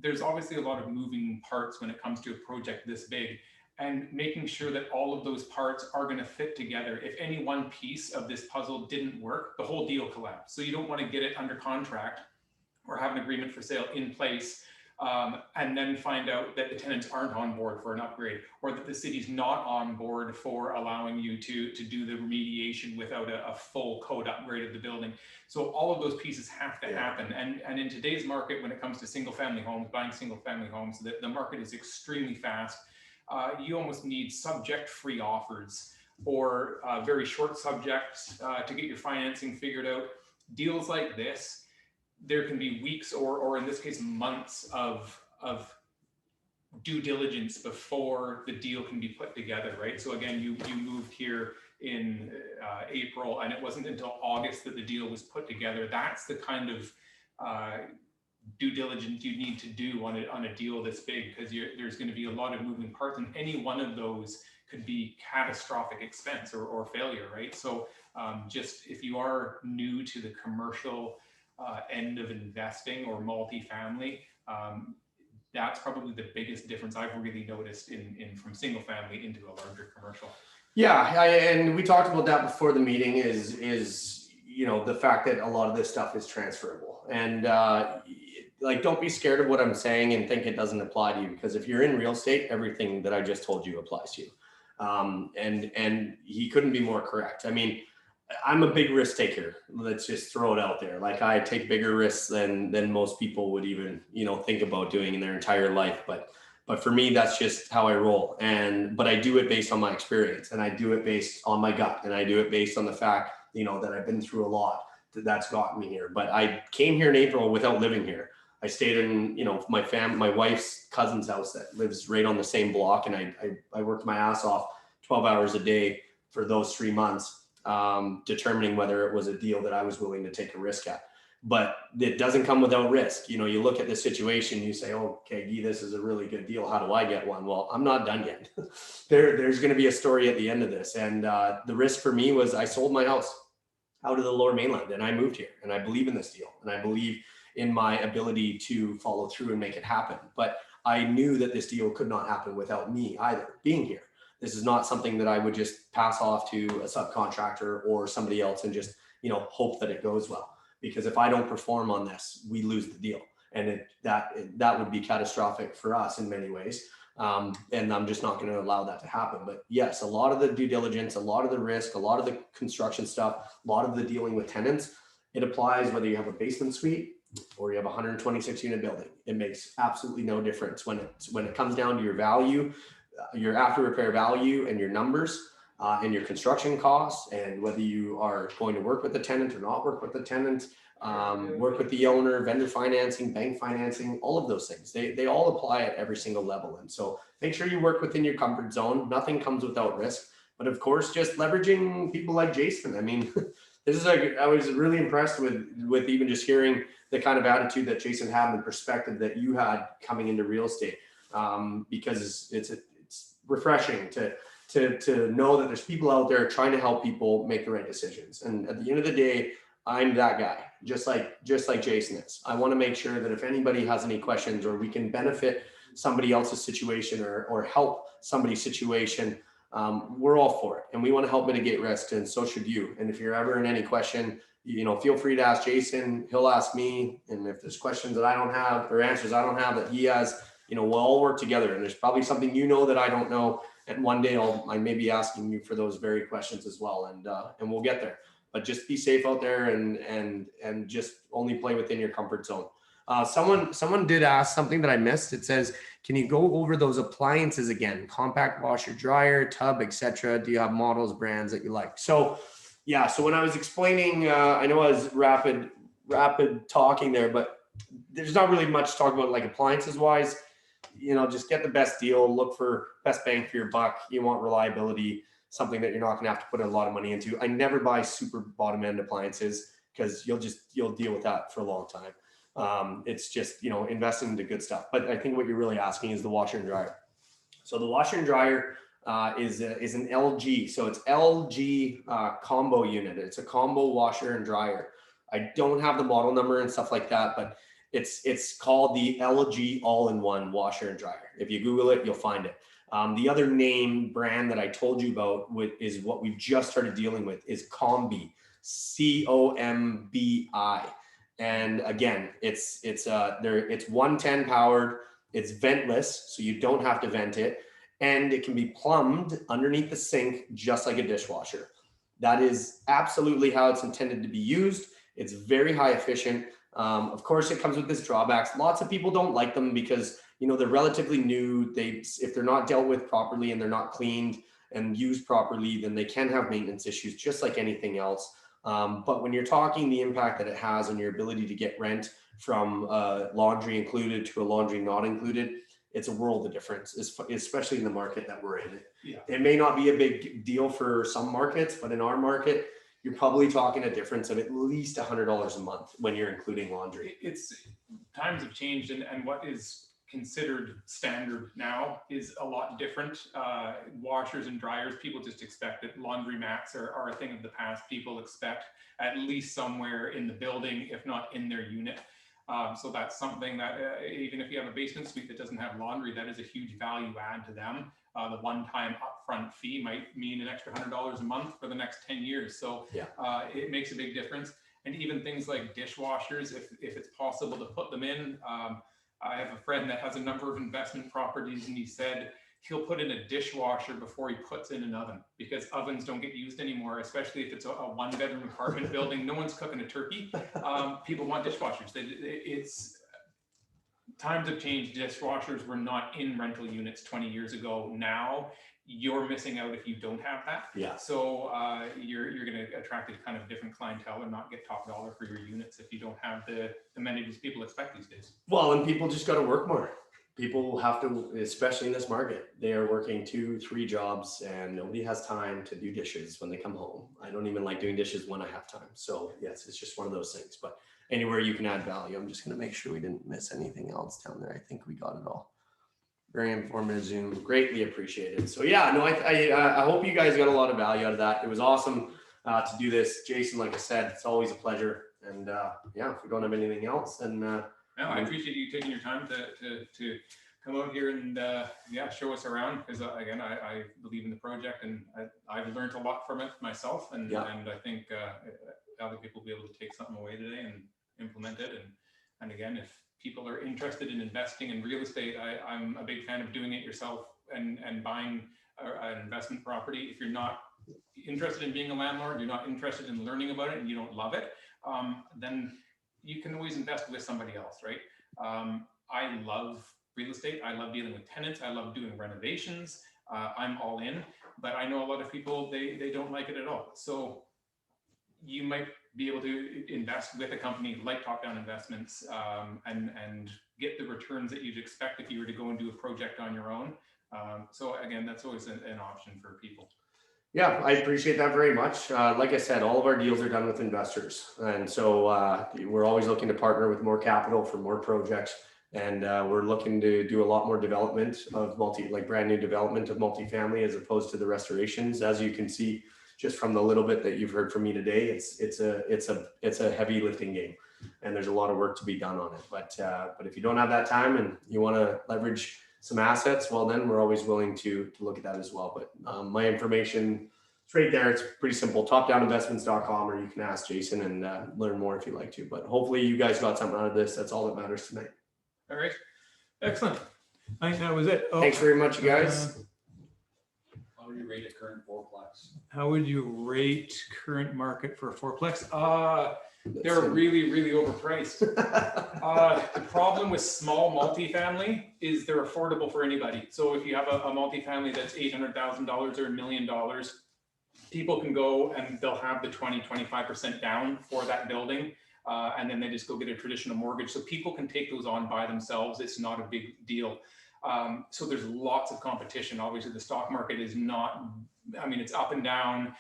There's obviously a lot of moving parts when it comes to a project this big, and making sure that all of those parts are going to fit together. If any one piece of this puzzle didn't work, the whole deal collapsed. So you don't want to get it under contract or have an agreement for sale in place, and then find out that the tenants aren't on board for an upgrade, or that the city's not on board for allowing you to do the remediation without a full code upgrade of the building. So all of those pieces have to happen. And in today's market, when it comes to single family homes, buying single family homes, the market is extremely fast. You almost need subject-free offers or very short subjects to get your financing figured out. Deals like this, there can be weeks or in this case months of due diligence before the deal can be put together, right? So again, you moved here in April, and it wasn't until August that the deal was put together. That's the kind of due diligence you need to do on a deal this big, because there's going to be a lot of moving parts, and any one of those could be catastrophic expense or failure, right? So just if you are new to the commercial end of investing or multifamily, that's probably the biggest difference I've really noticed in from single family into a larger commercial. Yeah, and we talked about that before the meeting. Is the fact that a lot of this stuff is transferable, and like, don't be scared of what I'm saying and think it doesn't apply to you, because if you're in real estate, everything that I just told you applies to you. And he couldn't be more correct. I mean, I'm a big risk taker. Let's just throw it out there. Like, I take bigger risks than most people would even, think about doing in their entire life. But for me, that's just how I roll. But I do it based on my experience, and I do it based on my gut, and I do it based on the fact, that I've been through a lot that's gotten me here. But I came here in April without living here. I stayed in, my wife's cousin's house that lives right on the same block. And I worked my ass off 12 hours a day for those 3 months, determining whether it was a deal that I was willing to take a risk at. But it doesn't come without risk. You look at the situation, you say, oh, okay, Guy, this is a really good deal. How do I get one? Well, I'm not done yet. There's going to be a story at the end of this. And the risk for me was I sold my house out of the Lower Mainland, and I moved here, and I believe in this deal, and I believe in my ability to follow through and make it happen. But I knew that this deal could not happen without me either being here. This is not something that I would just pass off to a subcontractor or somebody else and just, hope that it goes well. Because if I don't perform on this, we lose the deal. And that would be catastrophic for us in many ways. And I'm just not going to allow that to happen. But yes, a lot of the due diligence, a lot of the risk, a lot of the construction stuff, a lot of the dealing with tenants, it applies whether you have a basement suite or you have a 126 unit building. It makes absolutely no difference when it comes down to your value, your after repair value, and your numbers, and your construction costs, and whether you are going to work with the tenant or not work with the tenant, work with the owner, vendor financing, bank financing, all of those things. They all apply at every single level. And so make sure you work within your comfort zone. Nothing comes without risk. But of course, just leveraging people like Jason. I mean, I was really impressed with even just hearing the kind of attitude that Jason had and the perspective that you had coming into real estate, because it's refreshing to know that there's people out there trying to help people make the right decisions. And at the end of the day, I'm that guy, just like Jason is. I want to make sure that if anybody has any questions, or we can benefit somebody else's situation or help somebody's situation, we're all for it, and we want to help mitigate risk, and so should you. And if you're ever in any question, feel free to ask Jason. He'll ask me, and if there's questions that I don't have or answers I don't have that he has, we'll all work together. And there's probably something that I don't know, and one day I may be asking you for those very questions as well, and we'll get there. But just be safe out there, and just only play within your comfort zone. Someone did ask something that I missed. It says, can you go over those appliances again? Compact washer, dryer, tub, etc. Do you have models, brands that you like? So yeah, so when I was explaining, I know I was rapid talking there, but there's not really much to talk about, like, appliances wise. Just get the best deal, look for best bang for your buck. You want reliability, something that you're not going to have to put a lot of money into. I never buy super bottom end appliances, because you'll deal with that for a long time. It's just, investing into good stuff. But I think what you're really asking is the washer and dryer. So the washer and dryer, is an LG. So it's LG combo unit. It's a combo washer and dryer. I don't have the model number and stuff like that, but it's called the LG all-in-one washer and dryer. If you Google it, you'll find it. The other name brand that I told you about is what we just started dealing with is Combi, COMBI. And again, it's 110 powered, it's ventless, so you don't have to vent it, and it can be plumbed underneath the sink just like a dishwasher. That is absolutely how it's intended to be used. It's very high efficient. Of course, it comes with its drawbacks. Lots of people don't like them because, you know, they're relatively new. If they're not dealt with properly and they're not cleaned and used properly, then they can have maintenance issues just like anything else. But when you're talking the impact that it has on your ability to get rent from laundry included to a laundry not included, it's a world of difference, especially in the market that we're in. Yeah. It may not be a big deal for some markets, but in our market, you're probably talking a difference of at least $100 a month when you're including laundry. Times have changed, and what is considered standard now is a lot different. Washers and dryers, people just expect it. Laundromats are a thing of the past. People expect at least somewhere in the building, if not in their unit. So that's something that even if you have a basement suite that doesn't have laundry, that is a huge value add to them. The one-time upfront fee might mean an extra $100 a month for the next 10 years. So yeah, it makes a big difference. And even things like dishwashers, if it's possible to put them in. I have a friend that has a number of investment properties, and he said he'll put in a dishwasher before he puts in an oven, because ovens don't get used anymore, especially if it's a one-bedroom apartment building. No one's cooking a turkey. People want dishwashers. Times have changed. Dishwashers were not in rental units 20 years ago. Now you're missing out if you don't have that. Yeah. So you're going to attract a kind of different clientele and not get top dollar for your units if you don't have the amenities people expect these days. Well, and people just got to work more. People have to, especially in this market, they are working 2-3 jobs, and nobody has time to do dishes when they come home. I don't even like doing dishes when I have time. So yes, it's just one of those things. But anywhere you can add value, I'm just going to make sure we didn't miss anything else down there. I think we got it all. Very informative Zoom, greatly appreciated. So yeah, no, I hope you guys got a lot of value out of that. It was awesome to do this. Jason, like I said, it's always a pleasure. And yeah, if we don't have anything else, then no, I appreciate you taking your time to come out here and yeah, show us around, because again, I believe in the project, and I've learned a lot from it myself, and yeah, and I think other people will be able to take something away today and implement it. And again, if people are interested in investing in real estate, I'm a big fan of doing it yourself and buying an investment property. If you're not interested in being a landlord, you're not interested in learning about it, and you don't love it, then you can always invest with somebody else, right? I love real estate. I love dealing with tenants. I love doing renovations. I'm all in, but I know a lot of people, they don't like it at all. So you might be able to invest with a company like Top Down Investments and get the returns that you'd expect if you were to go and do a project on your own. So again, that's always an option for people. Yeah, I appreciate that very much. Like I said, all of our deals are done with investors. And so we're always looking to partner with more capital for more projects. And we're looking to do a lot more development of brand new development of multifamily, as opposed to the restorations. As you can see, just from the little bit that you've heard from me today, it's a heavy lifting game, and there's a lot of work to be done on it. But if you don't have that time and you want to leverage some assets, well, then we're always willing to look at that as well. But my information is right there. It's pretty simple, topdowninvestments.com, or you can ask Jason and learn more if you like to. But hopefully you guys got something out of this. That's all that matters tonight. All right, excellent. I think that was it. Thanks very much, you guys. How would you rate a current fourplex? How would you rate current market for a fourplex? They're really, really overpriced. The problem with small multifamily is they're affordable for anybody. So if you have a multifamily that's $800,000 or $1 million, people can go and they'll have the 20-25% down for that building. And then they just go get a traditional mortgage. So people can take those on by themselves. It's not a big deal. So there's lots of competition. Obviously, the stock market is not, I mean, it's up and down.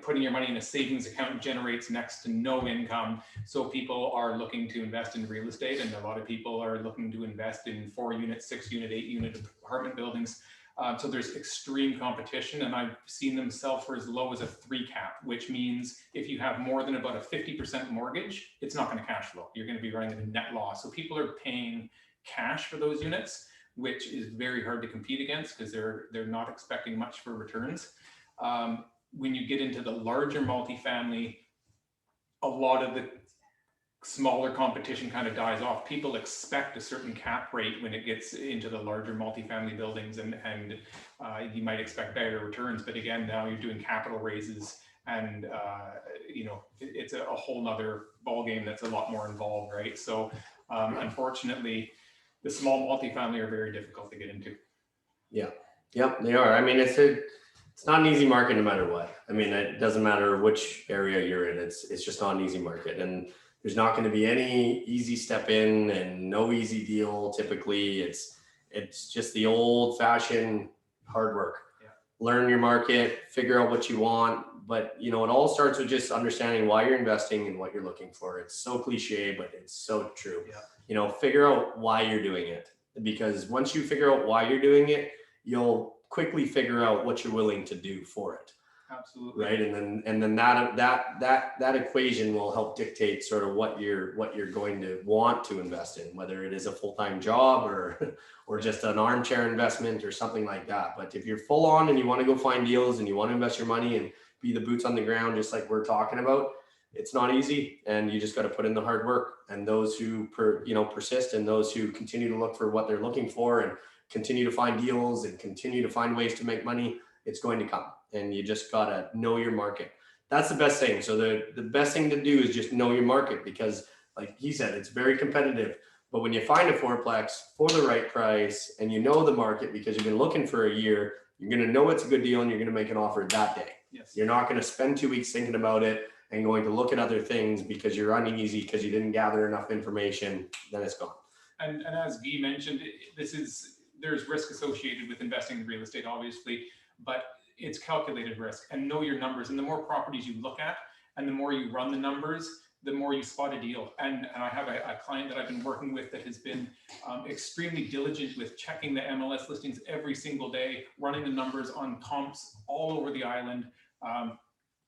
Putting your money in a savings account generates next to no income. So people are looking to invest in real estate, and a lot of people are looking to invest in 4-unit, 6-unit, 8-unit apartment buildings. So there's extreme competition, and I've seen them sell for as low as a 3 cap, which means if you have more than about a 50% mortgage, it's not going to cash flow. You're going to be running at a net loss. So people are paying cash for those units, which is very hard to compete against because they're not expecting much for returns. When you get into the larger multifamily, a lot of the smaller competition kind of dies off. People expect a certain cap rate when it gets into the larger multifamily buildings, and you might expect better returns. But again, now you're doing capital raises, and it's a whole nother ballgame that's a lot more involved, right? So unfortunately, the small multifamily are very difficult to get into. Yeah, yep, they are. I mean, it's not an easy market no matter what. I mean, it doesn't matter which area you're in. It's just not an easy market, and there's not going to be any easy step in and no easy deal. Typically, it's just the old fashioned hard work. Yeah. Learn your market, figure out what you want. But it all starts with just understanding why you're investing and what you're looking for. It's so cliche, but it's so true. Yeah. Figure out why you're doing it, because once you figure out why you're doing it, you'll quickly figure out what you're willing to do for it. Absolutely. Right. And then that equation will help dictate sort of what you're going to want to invest in, whether it is a full-time job or just an armchair investment or something like that. But if you're full on and you want to go find deals and you want to invest your money and be the boots on the ground, just like we're talking about, it's not easy, and you just got to put in the hard work. And those who persist, and those who continue to look for what they're looking for and continue to find deals and continue to find ways to make money, it's going to come. And you just got to know your market. That's the best thing. So the best thing to do is just know your market, because like he said, it's very competitive. But when you find a fourplex for the right price and you know the market because you've been looking for a year, you're going to know it's a good deal and you're going to make an offer that day. Yes. You're not going to spend 2 weeks thinking about it and going to look at other things because you're uneasy because you didn't gather enough information. Then it's gone. And as Guy mentioned, there's risk associated with investing in real estate, obviously, but it's calculated risk, and know your numbers. And the more properties you look at and the more you run the numbers, the more you spot a deal. And I have a client that I've been working with that has been extremely diligent with checking the MLS listings every single day, running the numbers on comps all over the island.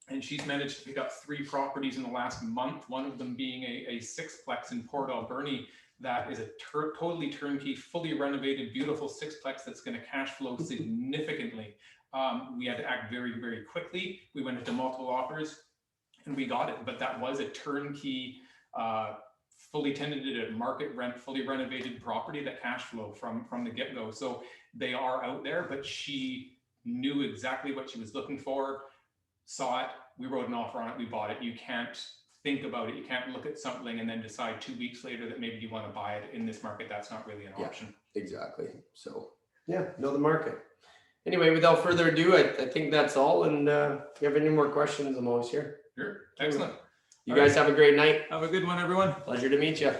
And she's managed to pick up 3 properties in the last month, one of them being a 6-plex in Port Alberni that is a totally turnkey, fully renovated, beautiful 6-plex that's going to cash flow significantly. We had to act very, very quickly. We went into multiple offers and we got it, but that was a turnkey, fully tenanted at market rent, fully renovated property that cash flow from the get-go. So they are out there, but she knew exactly what she was looking for, saw it, we wrote an offer on it, we bought it. You can't think about it. You can't look at something and then decide 2 weeks later that maybe you want to buy it. In this market, that's not really an option. Exactly. So yeah, know the market. Anyway, without further ado, I think that's all. And if you have any more questions, I'm always here. Sure. Excellent. You guys have a great night. Have a good one, everyone. Pleasure to meet you.